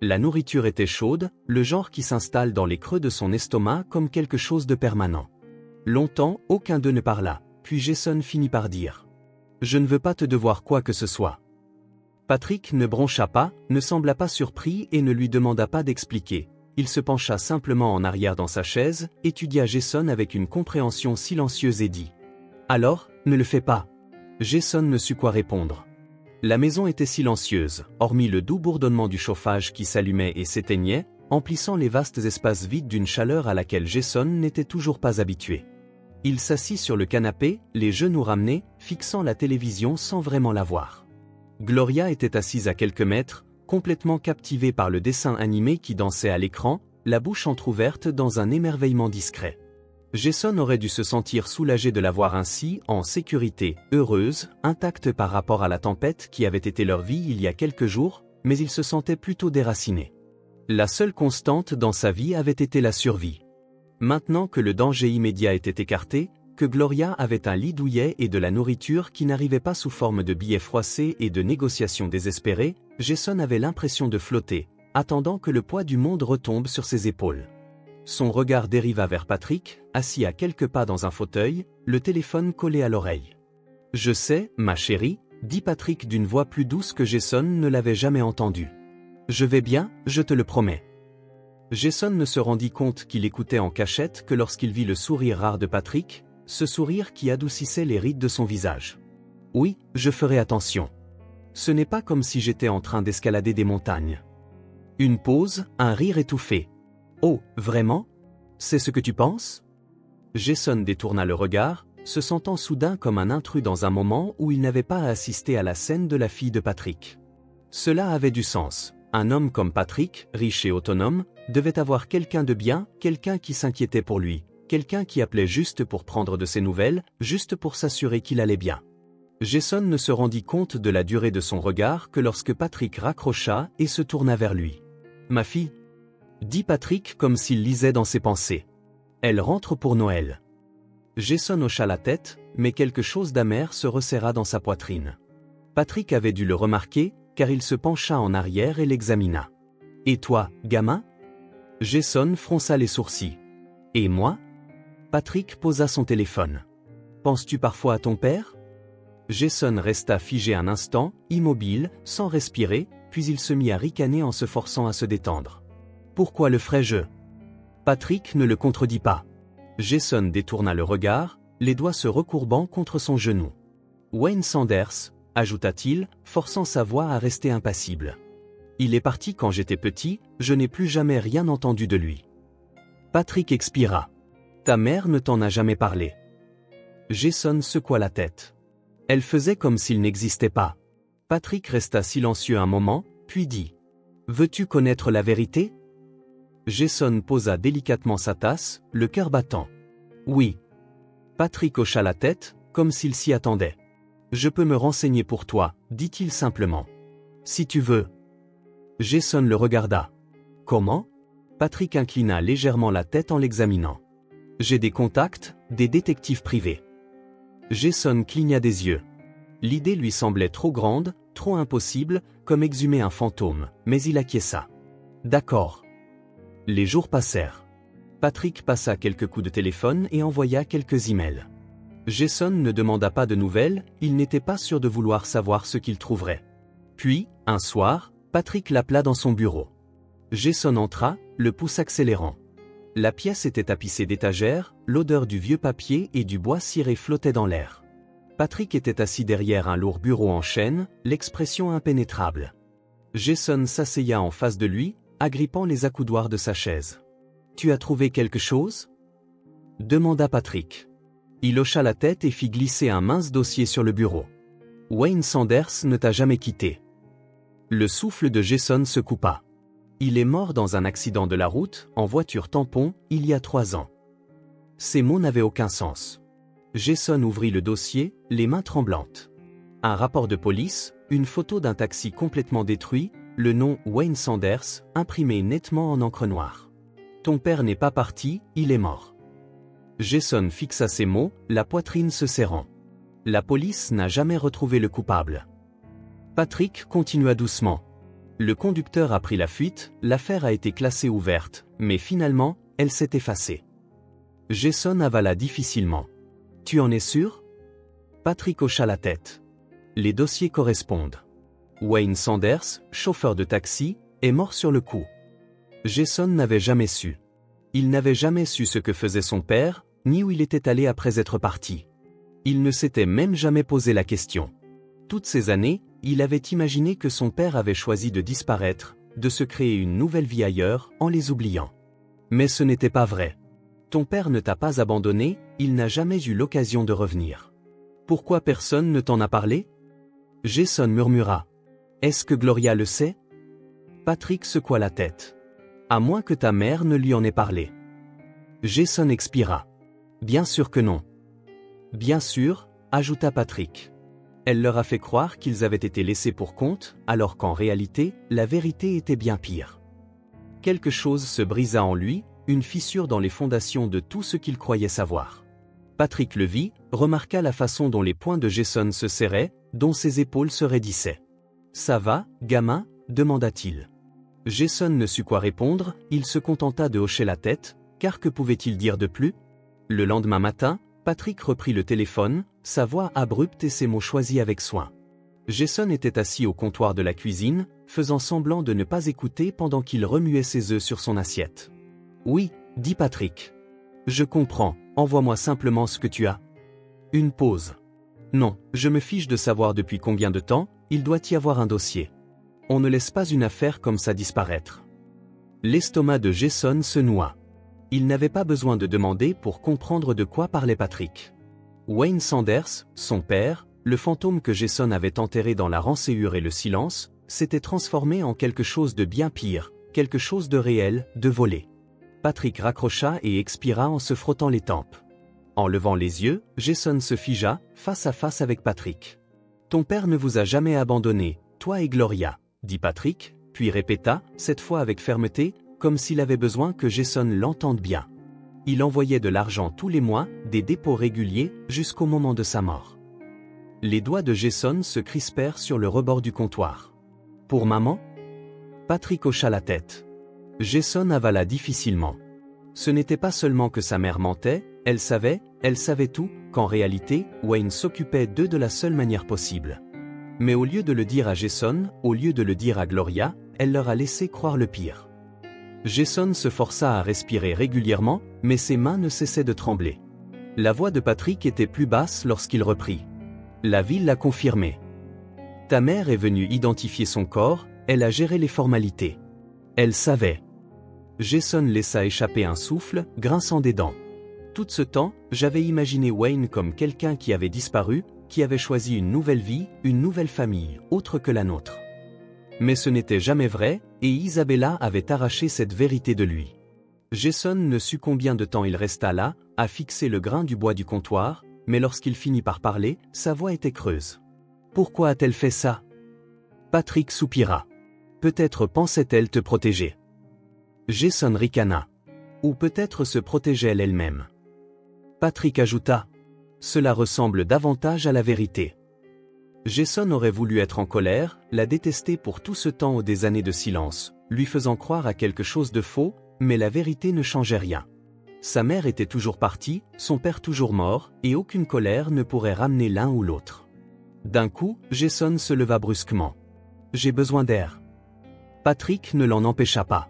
La nourriture était chaude, le genre qui s'installe dans les creux de son estomac comme quelque chose de permanent. Longtemps, aucun d'eux ne parla, puis Jason finit par dire « Je ne veux pas te devoir quoi que ce soit. » Patrick ne broncha pas, ne sembla pas surpris et ne lui demanda pas d'expliquer. Il se pencha simplement en arrière dans sa chaise, étudia Jason avec une compréhension silencieuse et dit « Alors, ne le fais pas. » Jason ne sut quoi répondre. La maison était silencieuse, hormis le doux bourdonnement du chauffage qui s'allumait et s'éteignait, emplissant les vastes espaces vides d'une chaleur à laquelle Jason n'était toujours pas habitué. Il s'assit sur le canapé, les genoux ramenés, fixant la télévision sans vraiment la voir. Gloria était assise à quelques mètres, complètement captivée par le dessin animé qui dansait à l'écran, la bouche entr'ouverte dans un émerveillement discret. Jason aurait dû se sentir soulagé de la voir ainsi, en sécurité, heureuse, intacte par rapport à la tempête qui avait été leur vie il y a quelques jours, mais il se sentait plutôt déraciné. La seule constante dans sa vie avait été la survie. Maintenant que le danger immédiat était écarté, que Gloria avait un lit douillet et de la nourriture qui n'arrivait pas sous forme de billets froissés et de négociations désespérées, Jason avait l'impression de flotter, attendant que le poids du monde retombe sur ses épaules. Son regard dériva vers Patrick, assis à quelques pas dans un fauteuil, le téléphone collé à l'oreille. « Je sais, ma chérie, » dit Patrick d'une voix plus douce que Jason ne l'avait jamais entendue. « Je vais bien, je te le promets. » Jason ne se rendit compte qu'il écoutait en cachette que lorsqu'il vit le sourire rare de Patrick, ce sourire qui adoucissait les rides de son visage. « Oui, je ferai attention. Ce n'est pas comme si j'étais en train d'escalader des montagnes. » Une pause, un rire étouffé. « Oh, vraiment? C'est ce que tu penses ?» Jason détourna le regard, se sentant soudain comme un intrus dans un moment où il n'avait pas à assister à la scène de la fille de Patrick. Cela avait du sens. Un homme comme Patrick, riche et autonome, devait avoir quelqu'un de bien, quelqu'un qui s'inquiétait pour lui, quelqu'un qui appelait juste pour prendre de ses nouvelles, juste pour s'assurer qu'il allait bien. Jason ne se rendit compte de la durée de son regard que lorsque Patrick raccrocha et se tourna vers lui. « Ma fille ?» dit Patrick comme s'il lisait dans ses pensées. « Elle rentre pour Noël. » Jason hocha la tête, mais quelque chose d'amer se resserra dans sa poitrine. Patrick avait dû le remarquer, car il se pencha en arrière et l'examina. « Et toi, gamin ?» Jason fronça les sourcils. « Et moi ?» Patrick posa son téléphone. « Penses-tu parfois à ton père ?» Jason resta figé un instant, immobile, sans respirer, puis il se mit à ricaner en se forçant à se détendre. « Pourquoi le ferais-je » Patrick ne le contredit pas. Jason détourna le regard, les doigts se recourbant contre son genou. « Wayne Sanders » ajouta-t-il, forçant sa voix à rester impassible. « Il est parti quand j'étais petit, je n'ai plus jamais rien entendu de lui. » Patrick expira. « Ta mère ne t'en a jamais parlé. » Jason secoua la tête. Elle faisait comme s'il n'existait pas. Patrick resta silencieux un moment, puis dit « Veux-tu connaître la vérité ?» Jason posa délicatement sa tasse, le cœur battant. « Oui. » Patrick hocha la tête, comme s'il s'y attendait. « Je peux me renseigner pour toi, » dit-il simplement. « Si tu veux. » Jason le regarda. « Comment ?» Patrick inclina légèrement la tête en l'examinant. « J'ai des contacts, des détectives privés. » Jason cligna des yeux. L'idée lui semblait trop grande, trop impossible, comme exhumer un fantôme, mais il acquiesça. « D'accord. » Les jours passèrent. Patrick passa quelques coups de téléphone et envoya quelques emails. Jason ne demanda pas de nouvelles, il n'était pas sûr de vouloir savoir ce qu'il trouverait. Puis, un soir, Patrick l'appela dans son bureau. Jason entra, le pouce accélérant. La pièce était tapissée d'étagères, l'odeur du vieux papier et du bois ciré flottait dans l'air. Patrick était assis derrière un lourd bureau en chêne, l'expression impénétrable. Jason s'asseya en face de lui, agrippant les accoudoirs de sa chaise. « Tu as trouvé quelque chose ?» demanda Patrick. Il hocha la tête et fit glisser un mince dossier sur le bureau. « Wayne Sanders ne t'a jamais quitté. » Le souffle de Jason se coupa. Il est mort dans un accident de la route, en voiture tampon, il y a 3 ans. Ces mots n'avaient aucun sens. Jason ouvrit le dossier, les mains tremblantes. Un rapport de police, une photo d'un taxi complètement détruit, le nom Wayne Sanders, imprimé nettement en encre noire. « Ton père n'est pas parti, il est mort. » Jason fixa ces mots, la poitrine se serrant. La police n'a jamais retrouvé le coupable. Patrick continua doucement. Le conducteur a pris la fuite, l'affaire a été classée ouverte, mais finalement, elle s'est effacée. Jason avala difficilement. Tu en es sûr? Patrick hocha la tête. Les dossiers correspondent. Wayne Sanders, chauffeur de taxi, est mort sur le coup. Jason n'avait jamais su. Il n'avait jamais su ce que faisait son père, ni où il était allé après être parti. Il ne s'était même jamais posé la question. Toutes ces années, il avait imaginé que son père avait choisi de disparaître, de se créer une nouvelle vie ailleurs, en les oubliant. Mais ce n'était pas vrai. Ton père ne t'a pas abandonné, il n'a jamais eu l'occasion de revenir. Pourquoi personne ne t'en a parlé? Jason murmura. Est-ce que Gloria le sait? Patrick secoua la tête. À moins que ta mère ne lui en ait parlé. Jason expira. Bien sûr que non. Bien sûr, ajouta Patrick. Elle leur a fait croire qu'ils avaient été laissés pour compte, alors qu'en réalité, la vérité était bien pire. Quelque chose se brisa en lui, une fissure dans les fondations de tout ce qu'il croyait savoir. Patrick le vit, remarqua la façon dont les poings de Jason se serraient, dont ses épaules se raidissaient. « Ça va, gamin » demanda-t-il. Jason ne sut quoi répondre, il se contenta de hocher la tête, car que pouvait-il dire de plus? Le lendemain matin, Patrick reprit le téléphone, sa voix abrupte et ses mots choisis avec soin. Jason était assis au comptoir de la cuisine, faisant semblant de ne pas écouter pendant qu'il remuait ses œufs sur son assiette. « Oui, dit Patrick. Je comprends, envoie-moi simplement ce que tu as. » Une pause. « Non, je me fiche de savoir depuis combien de temps, il doit y avoir un dossier. On ne laisse pas une affaire comme ça disparaître. » L'estomac de Jason se noua. Il n'avait pas besoin de demander pour comprendre de quoi parlait Patrick. Wayne Sanders, son père, le fantôme que Jason avait enterré dans la rancéure et le silence, s'était transformé en quelque chose de bien pire, quelque chose de réel, de volé. Patrick raccrocha et expira en se frottant les tempes. En levant les yeux, Jason se figea, face à face avec Patrick. « Ton père ne vous a jamais abandonné, toi et Gloria, » dit Patrick, puis répéta, cette fois avec fermeté, comme s'il avait besoin que Jason l'entende bien. Il envoyait de l'argent tous les mois, des dépôts réguliers, jusqu'au moment de sa mort. Les doigts de Jason se crispèrent sur le rebord du comptoir. « Pour maman » Patrick hocha la tête. Jason avala difficilement. Ce n'était pas seulement que sa mère mentait, elle savait tout, qu'en réalité, Wayne s'occupait d'eux de la seule manière possible. Mais au lieu de le dire à Jason, au lieu de le dire à Gloria, elle leur a laissé croire le pire. Jason se força à respirer régulièrement, mais ses mains ne cessaient de trembler. La voix de Patrick était plus basse lorsqu'il reprit. La ville l'a confirmé. Ta mère est venue identifier son corps, elle a géré les formalités. Elle savait. Jason laissa échapper un souffle, grinçant des dents. Tout ce temps, j'avais imaginé Wayne comme quelqu'un qui avait disparu, qui avait choisi une nouvelle vie, une nouvelle famille, autre que la nôtre. Mais ce n'était jamais vrai, et Isabella avait arraché cette vérité de lui. Jason ne sut combien de temps il resta là, à fixer le grain du bois du comptoir, mais lorsqu'il finit par parler, sa voix était creuse. Pourquoi a-t-elle fait ça? Patrick soupira. Peut-être pensait-elle te protéger. Jason ricana. Ou peut-être se protégeait elle-même. Patrick ajouta. Cela ressemble davantage à la vérité. Jason aurait voulu être en colère, la détester pour tout ce temps ou des années de silence, lui faisant croire à quelque chose de faux, mais la vérité ne changeait rien. Sa mère était toujours partie, son père toujours mort, et aucune colère ne pourrait ramener l'un ou l'autre. D'un coup, Jason se leva brusquement. « J'ai besoin d'air. » Patrick ne l'en empêcha pas.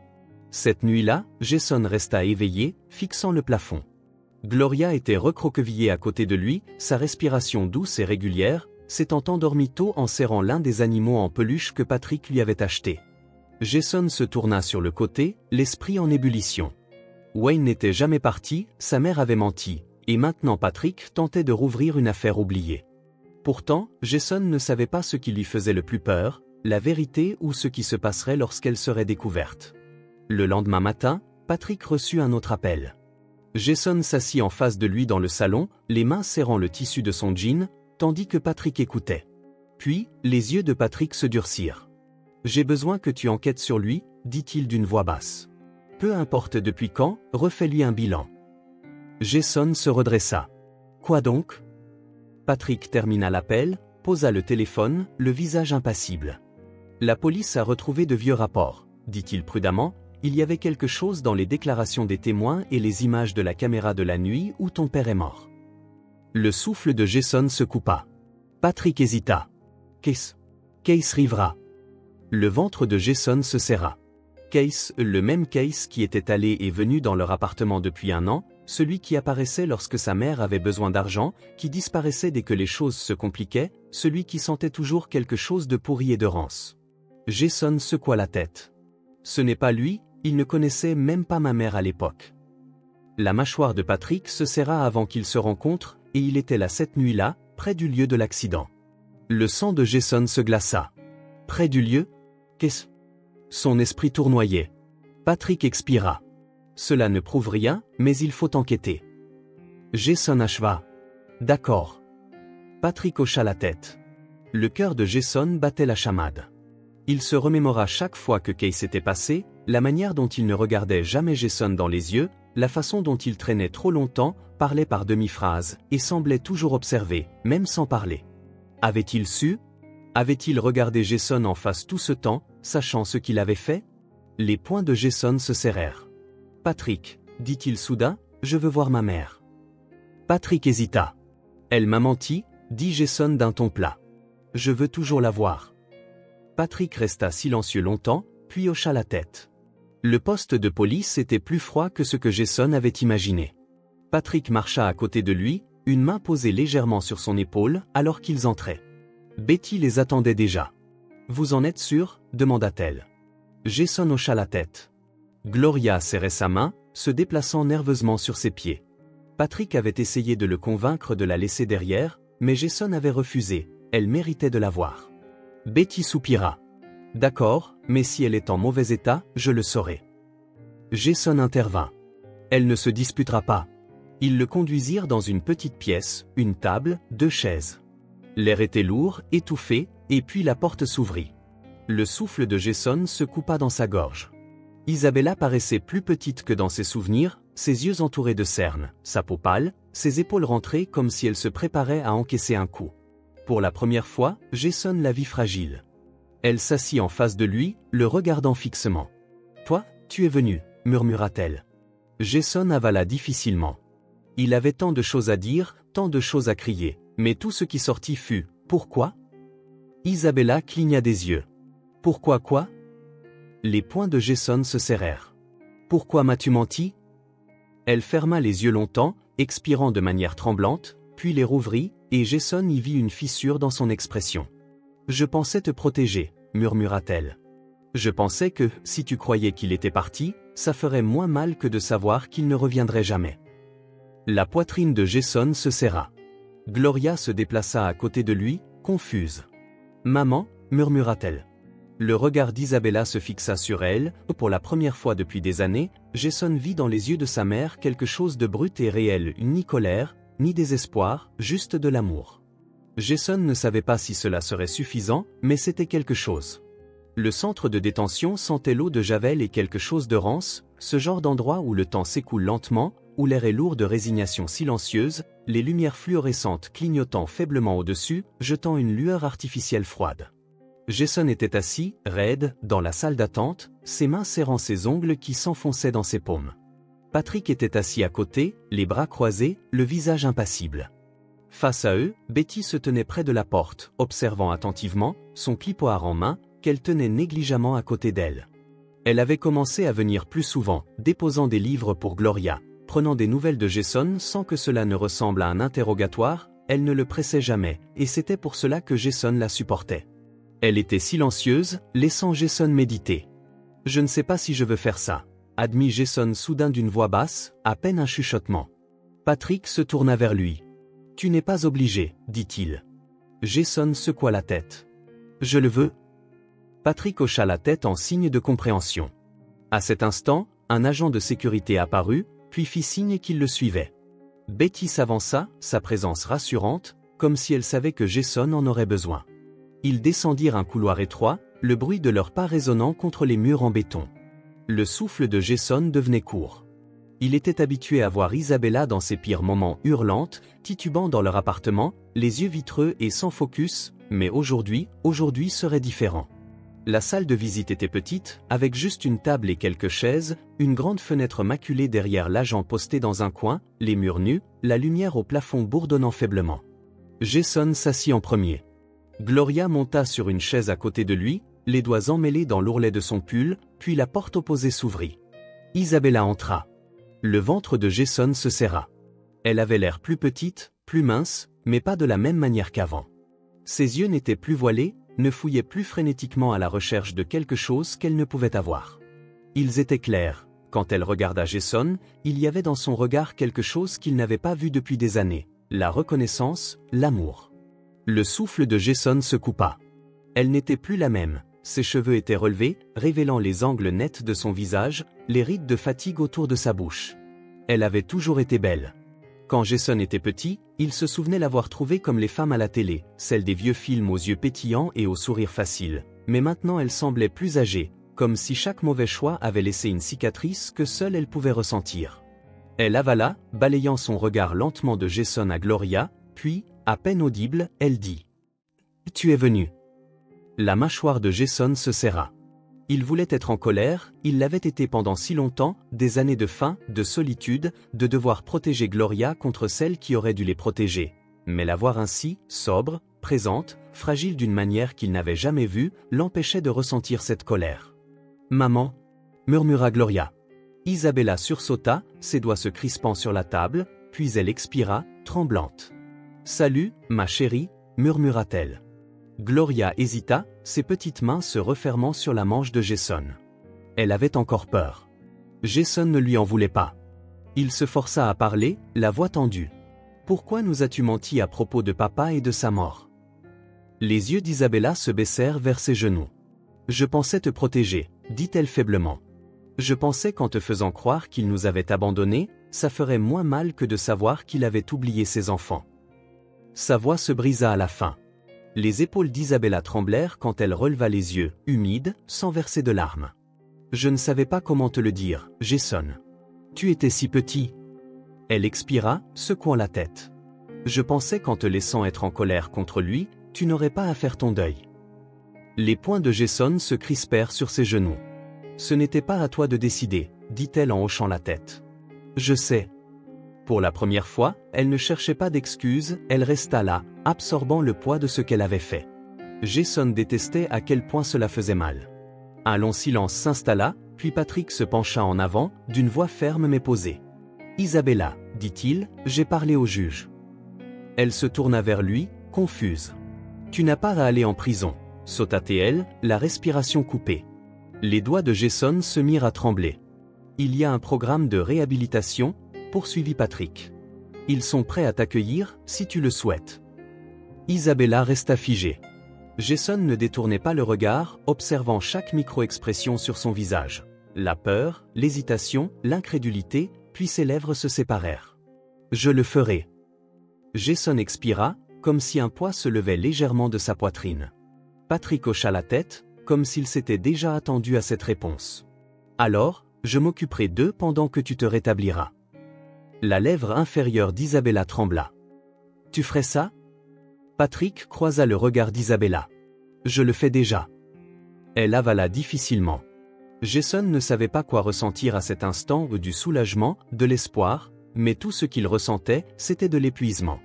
Cette nuit-là, Jason resta éveillé, fixant le plafond. Gloria était recroquevillée à côté de lui, sa respiration douce et régulière, s'étant endormi tôt en serrant l'un des animaux en peluche que Patrick lui avait acheté. Jason se tourna sur le côté, l'esprit en ébullition. Wayne n'était jamais parti, sa mère avait menti, et maintenant Patrick tentait de rouvrir une affaire oubliée. Pourtant, Jason ne savait pas ce qui lui faisait le plus peur, la vérité ou ce qui se passerait lorsqu'elle serait découverte. Le lendemain matin, Patrick reçut un autre appel. Jason s'assit en face de lui dans le salon, les mains serrant le tissu de son jean, tandis que Patrick écoutait. Puis, les yeux de Patrick se durcirent. « J'ai besoin que tu enquêtes sur lui, » dit-il d'une voix basse. « Peu importe depuis quand, refais-lui un bilan. » Jason se redressa. « Quoi donc ?» Patrick termina l'appel, posa le téléphone, le visage impassible. La police a retrouvé de vieux rapports, dit-il prudemment. Il y avait quelque chose dans les déclarations des témoins et les images de la caméra de la nuit où ton père est mort. Le souffle de Jason se coupa. Patrick hésita. Case Rivera. Le ventre de Jason se serra. Case, le même Case qui était allé et venu dans leur appartement depuis un an, celui qui apparaissait lorsque sa mère avait besoin d'argent, qui disparaissait dès que les choses se compliquaient, celui qui sentait toujours quelque chose de pourri et de rance. Jason secoua la tête. Ce n'est pas lui, il ne connaissait même pas ma mère à l'époque. La mâchoire de Patrick se serra avant qu'ils se rencontrent, et il était là cette nuit-là, près du lieu de l'accident. Le sang de Jason se glaça. Près du lieu? Qu'est-ce? Son esprit tournoyait. Patrick expira. Cela ne prouve rien, mais il faut enquêter. Jason acheva. D'accord. Patrick hocha la tête. Le cœur de Jason battait la chamade. Il se remémora chaque fois que Case était passé, la manière dont il ne regardait jamais Jason dans les yeux, la façon dont il traînait trop longtemps, parlait par demi-phrases, et semblait toujours observer, même sans parler. Avait-il su? Avait-il regardé Jason en face tout ce temps, sachant ce qu'il avait fait? Les poings de Jason se serrèrent. Patrick, dit-il soudain, je veux voir ma mère. Patrick hésita. Elle m'a menti, dit Jason d'un ton plat. Je veux toujours la voir. Patrick resta silencieux longtemps, puis hocha la tête. Le poste de police était plus froid que ce que Jason avait imaginé. Patrick marcha à côté de lui, une main posée légèrement sur son épaule, alors qu'ils entraient. Betty les attendait déjà. Vous en êtes sûr? Demanda-t-elle. Jason hocha la tête. Gloria serrait sa main, se déplaçant nerveusement sur ses pieds. Patrick avait essayé de le convaincre de la laisser derrière, mais Jason avait refusé, elle méritait de la voir. Betty soupira. D'accord, mais si elle est en mauvais état, je le saurai. Jason intervint. Elle ne se disputera pas. Ils le conduisirent dans une petite pièce, une table, 2 chaises. L'air était lourd, étouffé, et puis la porte s'ouvrit. Le souffle de Jason se coupa dans sa gorge. Isabella paraissait plus petite que dans ses souvenirs, ses yeux entourés de cernes, sa peau pâle, ses épaules rentrées comme si elle se préparait à encaisser un coup. Pour la première fois, Jason la vit fragile. Elle s'assit en face de lui, le regardant fixement. « Toi, tu es venu » murmura-t-elle. Jason avala difficilement. Il avait tant de choses à dire, tant de choses à crier, mais tout ce qui sortit fut « Pourquoi ?» Isabella cligna des yeux. « Pourquoi quoi ?» Les poings de Jason se serrèrent. « Pourquoi m'as-tu menti ?» Elle ferma les yeux longtemps, expirant de manière tremblante, puis les rouvrit, et Jason y vit une fissure dans son expression. « Je pensais te protéger, » murmura-t-elle. « Je pensais que, si tu croyais qu'il était parti, ça ferait moins mal que de savoir qu'il ne reviendrait jamais. » La poitrine de Jason se serra. Gloria se déplaça à côté de lui, confuse. « Maman » murmura-t-elle. Le regard d'Isabella se fixa sur elle. Pour la première fois depuis des années, Jason vit dans les yeux de sa mère quelque chose de brut et réel, ni colère, ni désespoir, juste de l'amour. Jason ne savait pas si cela serait suffisant, mais c'était quelque chose. Le centre de détention sentait l'eau de Javel et quelque chose de rance, ce genre d'endroit où le temps s'écoule lentement, où l'air est lourd de résignation silencieuse, les lumières fluorescentes clignotant faiblement au-dessus, jetant une lueur artificielle froide. Jason était assis, raide, dans la salle d'attente, ses mains serrant ses ongles qui s'enfonçaient dans ses paumes. Patrick était assis à côté, les bras croisés, le visage impassible. Face à eux, Betty se tenait près de la porte, observant attentivement, son clipoir en main, qu'elle tenait négligemment à côté d'elle. Elle avait commencé à venir plus souvent, déposant des livres pour Gloria, prenant des nouvelles de Jason sans que cela ne ressemble à un interrogatoire, elle ne le pressait jamais, et c'était pour cela que Jason la supportait. Elle était silencieuse, laissant Jason méditer. « Je ne sais pas si je veux faire ça », admit Jason soudain d'une voix basse, à peine un chuchotement. Patrick se tourna vers lui. « Tu n'es pas obligé, dit-il. » Jason secoua la tête. « Je le veux ?» Patrick hocha la tête en signe de compréhension. À cet instant, un agent de sécurité apparut, puis fit signe qu'il le suivait. Betty s'avança, sa présence rassurante, comme si elle savait que Jason en aurait besoin. Ils descendirent un couloir étroit, le bruit de leurs pas résonnant contre les murs en béton. Le souffle de Jason devenait court. Il était habitué à voir Isabella dans ses pires moments hurlante, titubant dans leur appartement, les yeux vitreux et sans focus, mais aujourd'hui serait différent. La salle de visite était petite, avec juste une table et quelques chaises, une grande fenêtre maculée derrière l'agent posté dans un coin, les murs nus, la lumière au plafond bourdonnant faiblement. Jason s'assit en premier. Gloria monta sur une chaise à côté de lui, les doigts emmêlés dans l'ourlet de son pull, puis la porte opposée s'ouvrit. Isabella entra. Le ventre de Jason se serra. Elle avait l'air plus petite, plus mince, mais pas de la même manière qu'avant. Ses yeux n'étaient plus voilés, ne fouillaient plus frénétiquement à la recherche de quelque chose qu'elle ne pouvait avoir. Ils étaient clairs. Quand elle regarda Jason, il y avait dans son regard quelque chose qu'il n'avait pas vu depuis des années. La reconnaissance, l'amour. Le souffle de Jason se coupa. Elle n'était plus la même. Ses cheveux étaient relevés, révélant les angles nets de son visage, les rides de fatigue autour de sa bouche. Elle avait toujours été belle. Quand Jason était petit, il se souvenait l'avoir trouvée comme les femmes à la télé, celles des vieux films aux yeux pétillants et au sourire facile. Mais maintenant elle semblait plus âgée, comme si chaque mauvais choix avait laissé une cicatrice que seule elle pouvait ressentir. Elle avala, balayant son regard lentement de Jason à Gloria, puis, à peine audible, elle dit « Tu es venu ». La mâchoire de Jason se serra. Il voulait être en colère, il l'avait été pendant si longtemps, des années de faim, de solitude, de devoir protéger Gloria contre celle qui aurait dû les protéger. Mais la voir ainsi, sobre, présente, fragile d'une manière qu'il n'avait jamais vue, l'empêchait de ressentir cette colère. « Maman » murmura Gloria. Isabella sursauta, ses doigts se crispant sur la table, puis elle expira, tremblante. « Salut, ma chérie » murmura-t-elle. Gloria hésita, ses petites mains se refermant sur la manche de Jason. Elle avait encore peur. Jason ne lui en voulait pas. Il se força à parler, la voix tendue. « Pourquoi nous as-tu menti à propos de papa et de sa mort ?» Les yeux d'Isabella se baissèrent vers ses genoux. « Je pensais te protéger, » dit-elle faiblement. « Je pensais qu'en te faisant croire qu'il nous avait abandonnés, ça ferait moins mal que de savoir qu'il avait oublié ses enfants. » Sa voix se brisa à la fin. Les épaules d'Isabella tremblèrent quand elle releva les yeux, humides, sans verser de larmes. « Je ne savais pas comment te le dire, Jason. Tu étais si petit. » Elle expira, secouant la tête. « Je pensais qu'en te laissant être en colère contre lui, tu n'aurais pas à faire ton deuil. » Les poings de Jason se crispèrent sur ses genoux. « Ce n'était pas à toi de décider, » dit-elle en hochant la tête. « Je sais. » Pour la première fois, elle ne cherchait pas d'excuses, elle resta là, absorbant le poids de ce qu'elle avait fait. Jason détestait à quel point cela faisait mal. Un long silence s'installa, puis Patrick se pencha en avant, d'une voix ferme mais posée. « Isabella, dit-il, j'ai parlé au juge. » Elle se tourna vers lui, confuse. « Tu n'as pas à aller en prison, » sauta-t-elle, la respiration coupée. Les doigts de Jason se mirent à trembler. « Il y a un programme de réhabilitation, » poursuivit Patrick. « Ils sont prêts à t'accueillir, si tu le souhaites. » Isabella resta figée. Jason ne détournait pas le regard, observant chaque micro-expression sur son visage. La peur, l'hésitation, l'incrédulité, puis ses lèvres se séparèrent. « Je le ferai. » Jason expira, comme si un poids se levait légèrement de sa poitrine. Patrick hocha la tête, comme s'il s'était déjà attendu à cette réponse. « Alors, je m'occuperai d'eux pendant que tu te rétabliras. » La lèvre inférieure d'Isabella trembla. « Tu ferais ça ?» Patrick croisa le regard d'Isabella. « Je le fais déjà. » Elle avala difficilement. Jason ne savait pas quoi ressentir à cet instant, du soulagement, de l'espoir, mais tout ce qu'il ressentait, c'était de l'épuisement.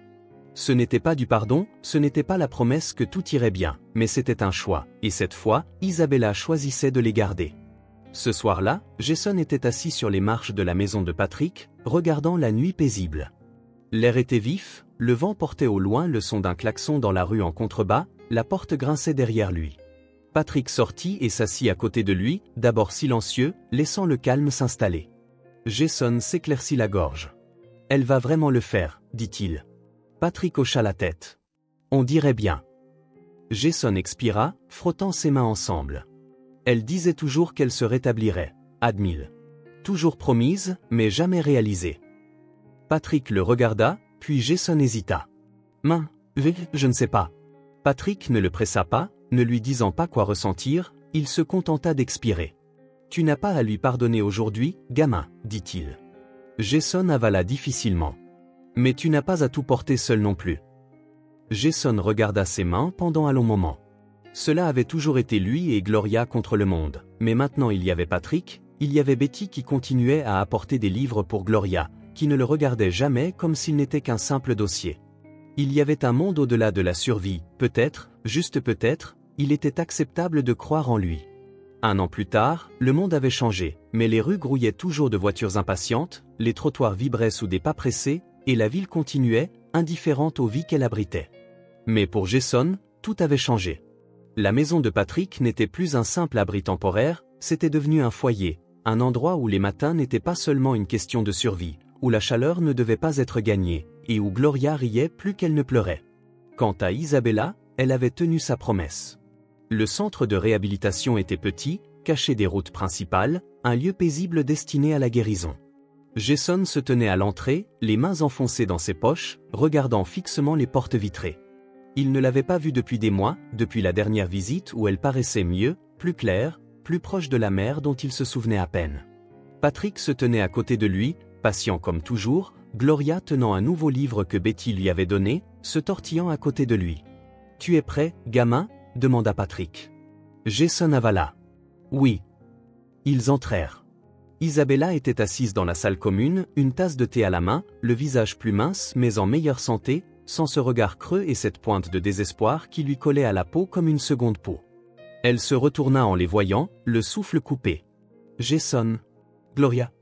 Ce n'était pas du pardon, ce n'était pas la promesse que tout irait bien, mais c'était un choix, et cette fois, Isabella choisissait de les garder. Ce soir-là, Jason était assis sur les marches de la maison de Patrick, regardant la nuit paisible. L'air était vif, le vent portait au loin le son d'un klaxon dans la rue en contrebas, la porte grinçait derrière lui. Patrick sortit et s'assit à côté de lui, d'abord silencieux, laissant le calme s'installer. Jason s'éclaircit la gorge. « Elle va vraiment le faire, dit-il. » Patrick hocha la tête. « On dirait bien. » Jason expira, frottant ses mains ensemble. Elle disait toujours qu'elle se rétablirait, admit-il. Toujours promise, mais jamais réalisée. Patrick le regarda, puis Jason hésita. Je ne sais pas. Patrick ne le pressa pas, ne lui disant pas quoi ressentir, il se contenta d'expirer. Tu n'as pas à lui pardonner aujourd'hui, gamin, dit-il. Jason avala difficilement. Mais tu n'as pas à tout porter seul non plus. Jason regarda ses mains pendant un long moment. Cela avait toujours été lui et Gloria contre le monde, mais maintenant il y avait Patrick, il y avait Betty qui continuait à apporter des livres pour Gloria, qui ne le regardait jamais comme s'il n'était qu'un simple dossier. Il y avait un monde au-delà de la survie, peut-être, juste peut-être, il était acceptable de croire en lui. 1 an plus tard, le monde avait changé, mais les rues grouillaient toujours de voitures impatientes, les trottoirs vibraient sous des pas pressés, et la ville continuait, indifférente aux vies qu'elle abritait. Mais pour Jason, tout avait changé. La maison de Patrick n'était plus un simple abri temporaire, c'était devenu un foyer, un endroit où les matins n'étaient pas seulement une question de survie, où la chaleur ne devait pas être gagnée, et où Gloria riait plus qu'elle ne pleurait. Quant à Isabella, elle avait tenu sa promesse. Le centre de réhabilitation était petit, caché des routes principales, un lieu paisible destiné à la guérison. Jason se tenait à l'entrée, les mains enfoncées dans ses poches, regardant fixement les portes vitrées. Il ne l'avait pas vue depuis des mois, depuis la dernière visite où elle paraissait mieux, plus claire, plus proche de la mère dont il se souvenait à peine. Patrick se tenait à côté de lui, patient comme toujours, Gloria tenant un nouveau livre que Betty lui avait donné, se tortillant à côté de lui. « Tu es prêt, gamin ?» demanda Patrick. Jason avala. « Oui. » Ils entrèrent. Isabella était assise dans la salle commune, une tasse de thé à la main, le visage plus mince mais en meilleure santé, sans ce regard creux et cette pointe de désespoir qui lui collait à la peau comme une seconde peau. Elle se retourna en les voyant, le souffle coupé. « Jason. Gloria. »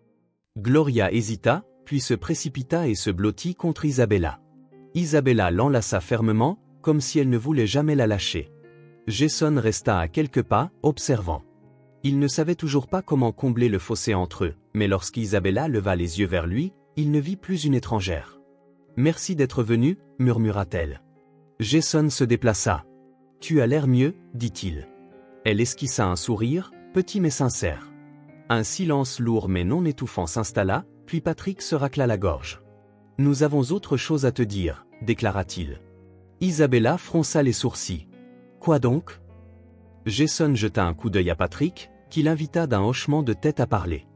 Gloria hésita, puis se précipita et se blottit contre Isabella. Isabella l'enlaça fermement, comme si elle ne voulait jamais la lâcher. Jason resta à quelques pas, observant. Il ne savait toujours pas comment combler le fossé entre eux, mais lorsqu'Isabella leva les yeux vers lui, il ne vit plus une étrangère. « Merci d'être venu, » murmura-t-elle. Jason se déplaça. « Tu as l'air mieux, » dit-il. Elle esquissa un sourire, petit mais sincère. Un silence lourd mais non étouffant s'installa, puis Patrick se racla la gorge. « Nous avons autre chose à te dire, » déclara-t-il. Isabella fronça les sourcils. « Quoi donc ?» Jason jeta un coup d'œil à Patrick, qui l'invita d'un hochement de tête à parler.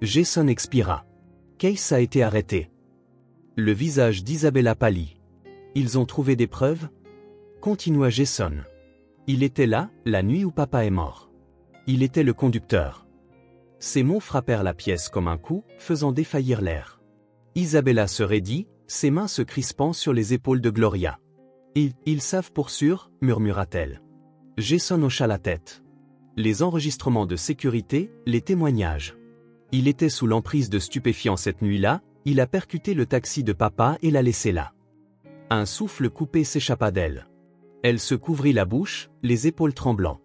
Jason expira. « Case a été arrêté. » Le visage d'Isabella pâlit. « Ils ont trouvé des preuves ?» Continua Jason. « Il était là, la nuit où papa est mort. Il était le conducteur. » Ces mots frappèrent la pièce comme un coup, faisant défaillir l'air. Isabella se raidit, ses mains se crispant sur les épaules de Gloria. « Ils savent pour sûr, » murmura-t-elle. Jason hocha la tête. Les enregistrements de sécurité, les témoignages. Il était sous l'emprise de stupéfiants cette nuit-là, il a percuté le taxi de papa et l'a laissé là. Un souffle coupé s'échappa d'elle. Elle se couvrit la bouche, les épaules tremblant.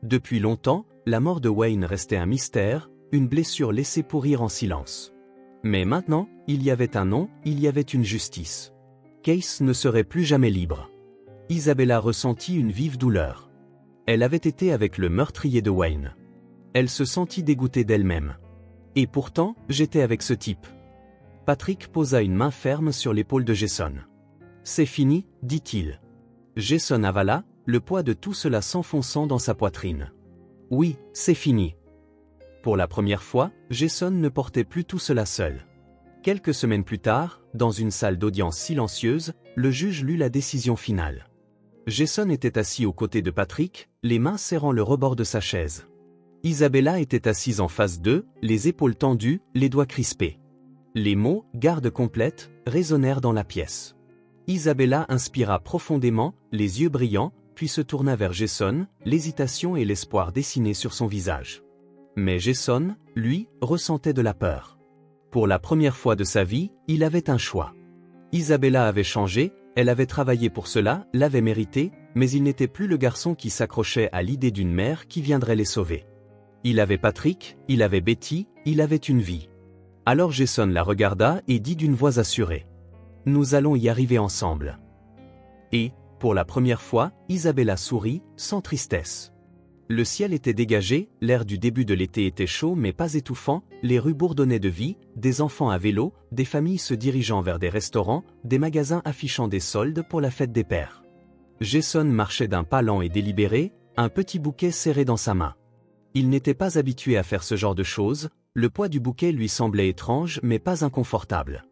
Depuis longtemps, la mort de Wayne restait un mystère, une blessure laissée pourrir en silence. Mais maintenant, il y avait un nom, il y avait une justice. Case ne serait plus jamais libre. Isabella ressentit une vive douleur. Elle avait été avec le meurtrier de Wayne. Elle se sentit dégoûtée d'elle-même. Et pourtant, j'étais avec ce type. Patrick posa une main ferme sur l'épaule de Jason. C'est fini, dit-il. Jason avala, le poids de tout cela s'enfonçant dans sa poitrine. Oui, c'est fini. Pour la première fois, Jason ne portait plus tout cela seul. Quelques semaines plus tard, dans une salle d'audience silencieuse, le juge lut la décision finale. Jason était assis aux côtés de Patrick, les mains serrant le rebord de sa chaise. Isabella était assise en face d'eux, les épaules tendues, les doigts crispés. Les mots « garde complète » résonnèrent dans la pièce. Isabella inspira profondément, les yeux brillants, puis se tourna vers Jason, l'hésitation et l'espoir dessinés sur son visage. Mais Jason, lui, ressentait de la peur. Pour la première fois de sa vie, il avait un choix. Isabella avait changé, elle avait travaillé pour cela, l'avait mérité, mais il n'était plus le garçon qui s'accrochait à l'idée d'une mère qui viendrait les sauver. Il avait Patrick, il avait Betty, il avait une vie. Alors Jason la regarda et dit d'une voix assurée. « Nous allons y arriver ensemble. » Et, pour la première fois, Isabella sourit, sans tristesse. Le ciel était dégagé, l'air du début de l'été était chaud mais pas étouffant, les rues bourdonnaient de vie, des enfants à vélo, des familles se dirigeant vers des restaurants, des magasins affichant des soldes pour la fête des pères. Jason marchait d'un pas lent et délibéré, un petit bouquet serré dans sa main. Il n'était pas habitué à faire ce genre de choses, le poids du bouquet lui semblait étrange mais pas inconfortable.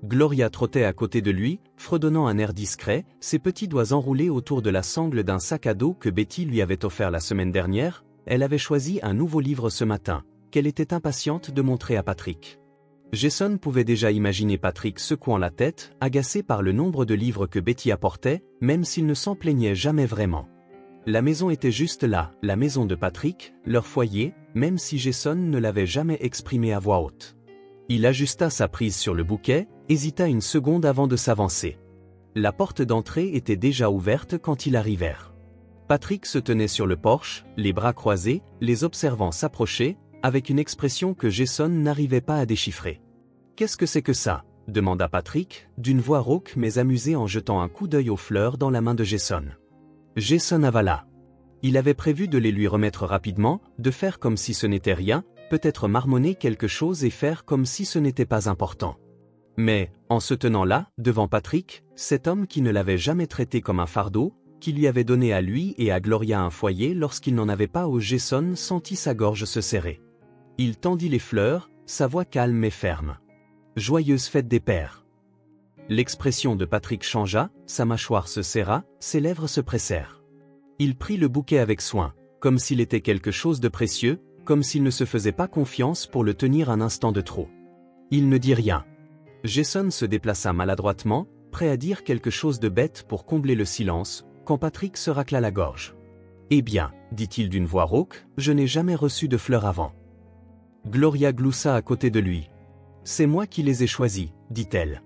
Gloria trottait à côté de lui, fredonnant un air discret, ses petits doigts enroulés autour de la sangle d'un sac à dos que Betty lui avait offert la semaine dernière. Elle avait choisi un nouveau livre ce matin, qu'elle était impatiente de montrer à Patrick. Jason pouvait déjà imaginer Patrick secouant la tête, agacé par le nombre de livres que Betty apportait, même s'il ne s'en plaignait jamais vraiment. La maison était juste là, la maison de Patrick, leur foyer, même si Jason ne l'avait jamais exprimé à voix haute. Il ajusta sa prise sur le bouquet, hésita une seconde avant de s'avancer. La porte d'entrée était déjà ouverte quand ils arrivèrent. Patrick se tenait sur le porche, les bras croisés, les observant s'approcher, avec une expression que Jason n'arrivait pas à déchiffrer. « Qu'est-ce que c'est que ça ?» demanda Patrick, d'une voix rauque mais amusée en jetant un coup d'œil aux fleurs dans la main de Jason. Jason avala. Il avait prévu de les lui remettre rapidement, de faire comme si ce n'était rien, peut-être marmonner quelque chose et faire comme si ce n'était pas important. Mais, en se tenant là, devant Patrick, cet homme qui ne l'avait jamais traité comme un fardeau, qui lui avait donné à lui et à Gloria un foyer lorsqu'il n'en avait pas, Jason sentit sa gorge se serrer. Il tendit les fleurs, sa voix calme et ferme. « Joyeuse fête des pères !» L'expression de Patrick changea, sa mâchoire se serra, ses lèvres se pressèrent. Il prit le bouquet avec soin, comme s'il était quelque chose de précieux, comme s'il ne se faisait pas confiance pour le tenir un instant de trop. Il ne dit rien. Jason se déplaça maladroitement, prêt à dire quelque chose de bête pour combler le silence, quand Patrick se racla la gorge. « Eh bien, dit-il d'une voix rauque, je n'ai jamais reçu de fleurs avant. » Gloria gloussa à côté de lui. « C'est moi qui les ai choisis, dit-elle. »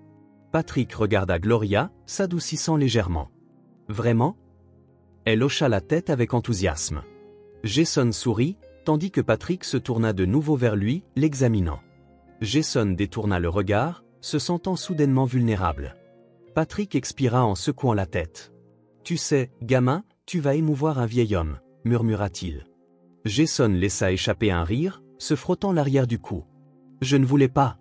Patrick regarda Gloria, s'adoucissant légèrement. « Vraiment ?» Elle hocha la tête avec enthousiasme. Jason sourit, tandis que Patrick se tourna de nouveau vers lui, l'examinant. Jason détourna le regard, se sentant soudainement vulnérable. Patrick expira en secouant la tête. « Tu sais, gamin, tu vas émouvoir un vieil homme, » murmura-t-il. Jason laissa échapper un rire, se frottant l'arrière du cou. « Je ne voulais pas. »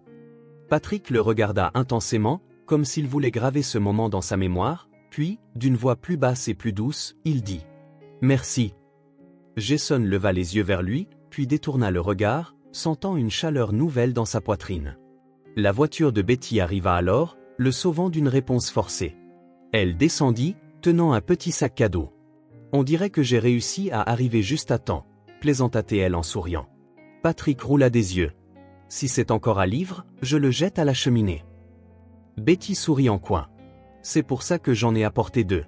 Patrick le regarda intensément, comme s'il voulait graver ce moment dans sa mémoire, puis, d'une voix plus basse et plus douce, il dit « Merci. » Jason leva les yeux vers lui, puis détourna le regard, sentant une chaleur nouvelle dans sa poitrine. La voiture de Betty arriva alors, le sauvant d'une réponse forcée. Elle descendit, tenant un petit sac cadeau. « On dirait que j'ai réussi à arriver juste à temps, » plaisanta-t-elle en souriant. Patrick roula des yeux. « Si c'est encore à livre, je le jette à la cheminée. » Betty sourit en coin. « C'est pour ça que j'en ai apporté 2. »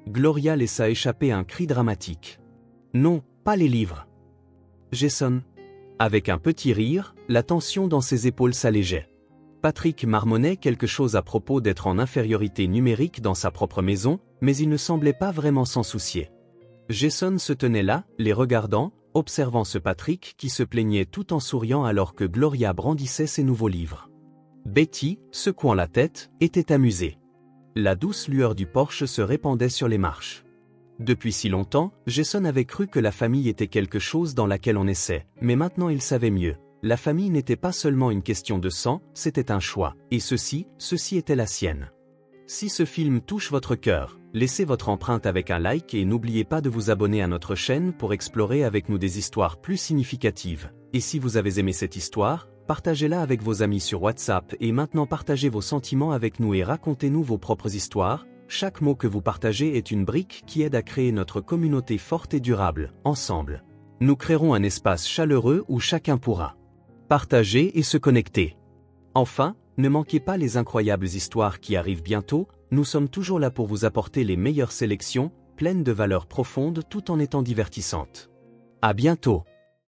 Gloria laissa échapper un cri dramatique. « Non, pas les livres. » Jason. Avec un petit rire, la tension dans ses épaules s'allégeait. Patrick marmonnait quelque chose à propos d'être en infériorité numérique dans sa propre maison, mais il ne semblait pas vraiment s'en soucier. Jason se tenait là, les regardant, observant ce Patrick qui se plaignait tout en souriant alors que Gloria brandissait ses nouveaux livres. Betty, secouant la tête, était amusée. La douce lueur du porche se répandait sur les marches. Depuis si longtemps, Jason avait cru que la famille était quelque chose dans laquelle on essaie, mais maintenant il savait mieux. La famille n'était pas seulement une question de sang, c'était un choix, et ceci était la sienne. Si ce film touche votre cœur, laissez votre empreinte avec un like et n'oubliez pas de vous abonner à notre chaîne pour explorer avec nous des histoires plus significatives. Et si vous avez aimé cette histoire, partagez-la avec vos amis sur WhatsApp et maintenant partagez vos sentiments avec nous et racontez-nous vos propres histoires. Chaque mot que vous partagez est une brique qui aide à créer notre communauté forte et durable. Ensemble, nous créerons un espace chaleureux où chacun pourra partager et se connecter. Enfin, ne manquez pas les incroyables histoires qui arrivent bientôt, nous sommes toujours là pour vous apporter les meilleures sélections, pleines de valeurs profondes tout en étant divertissantes. À bientôt!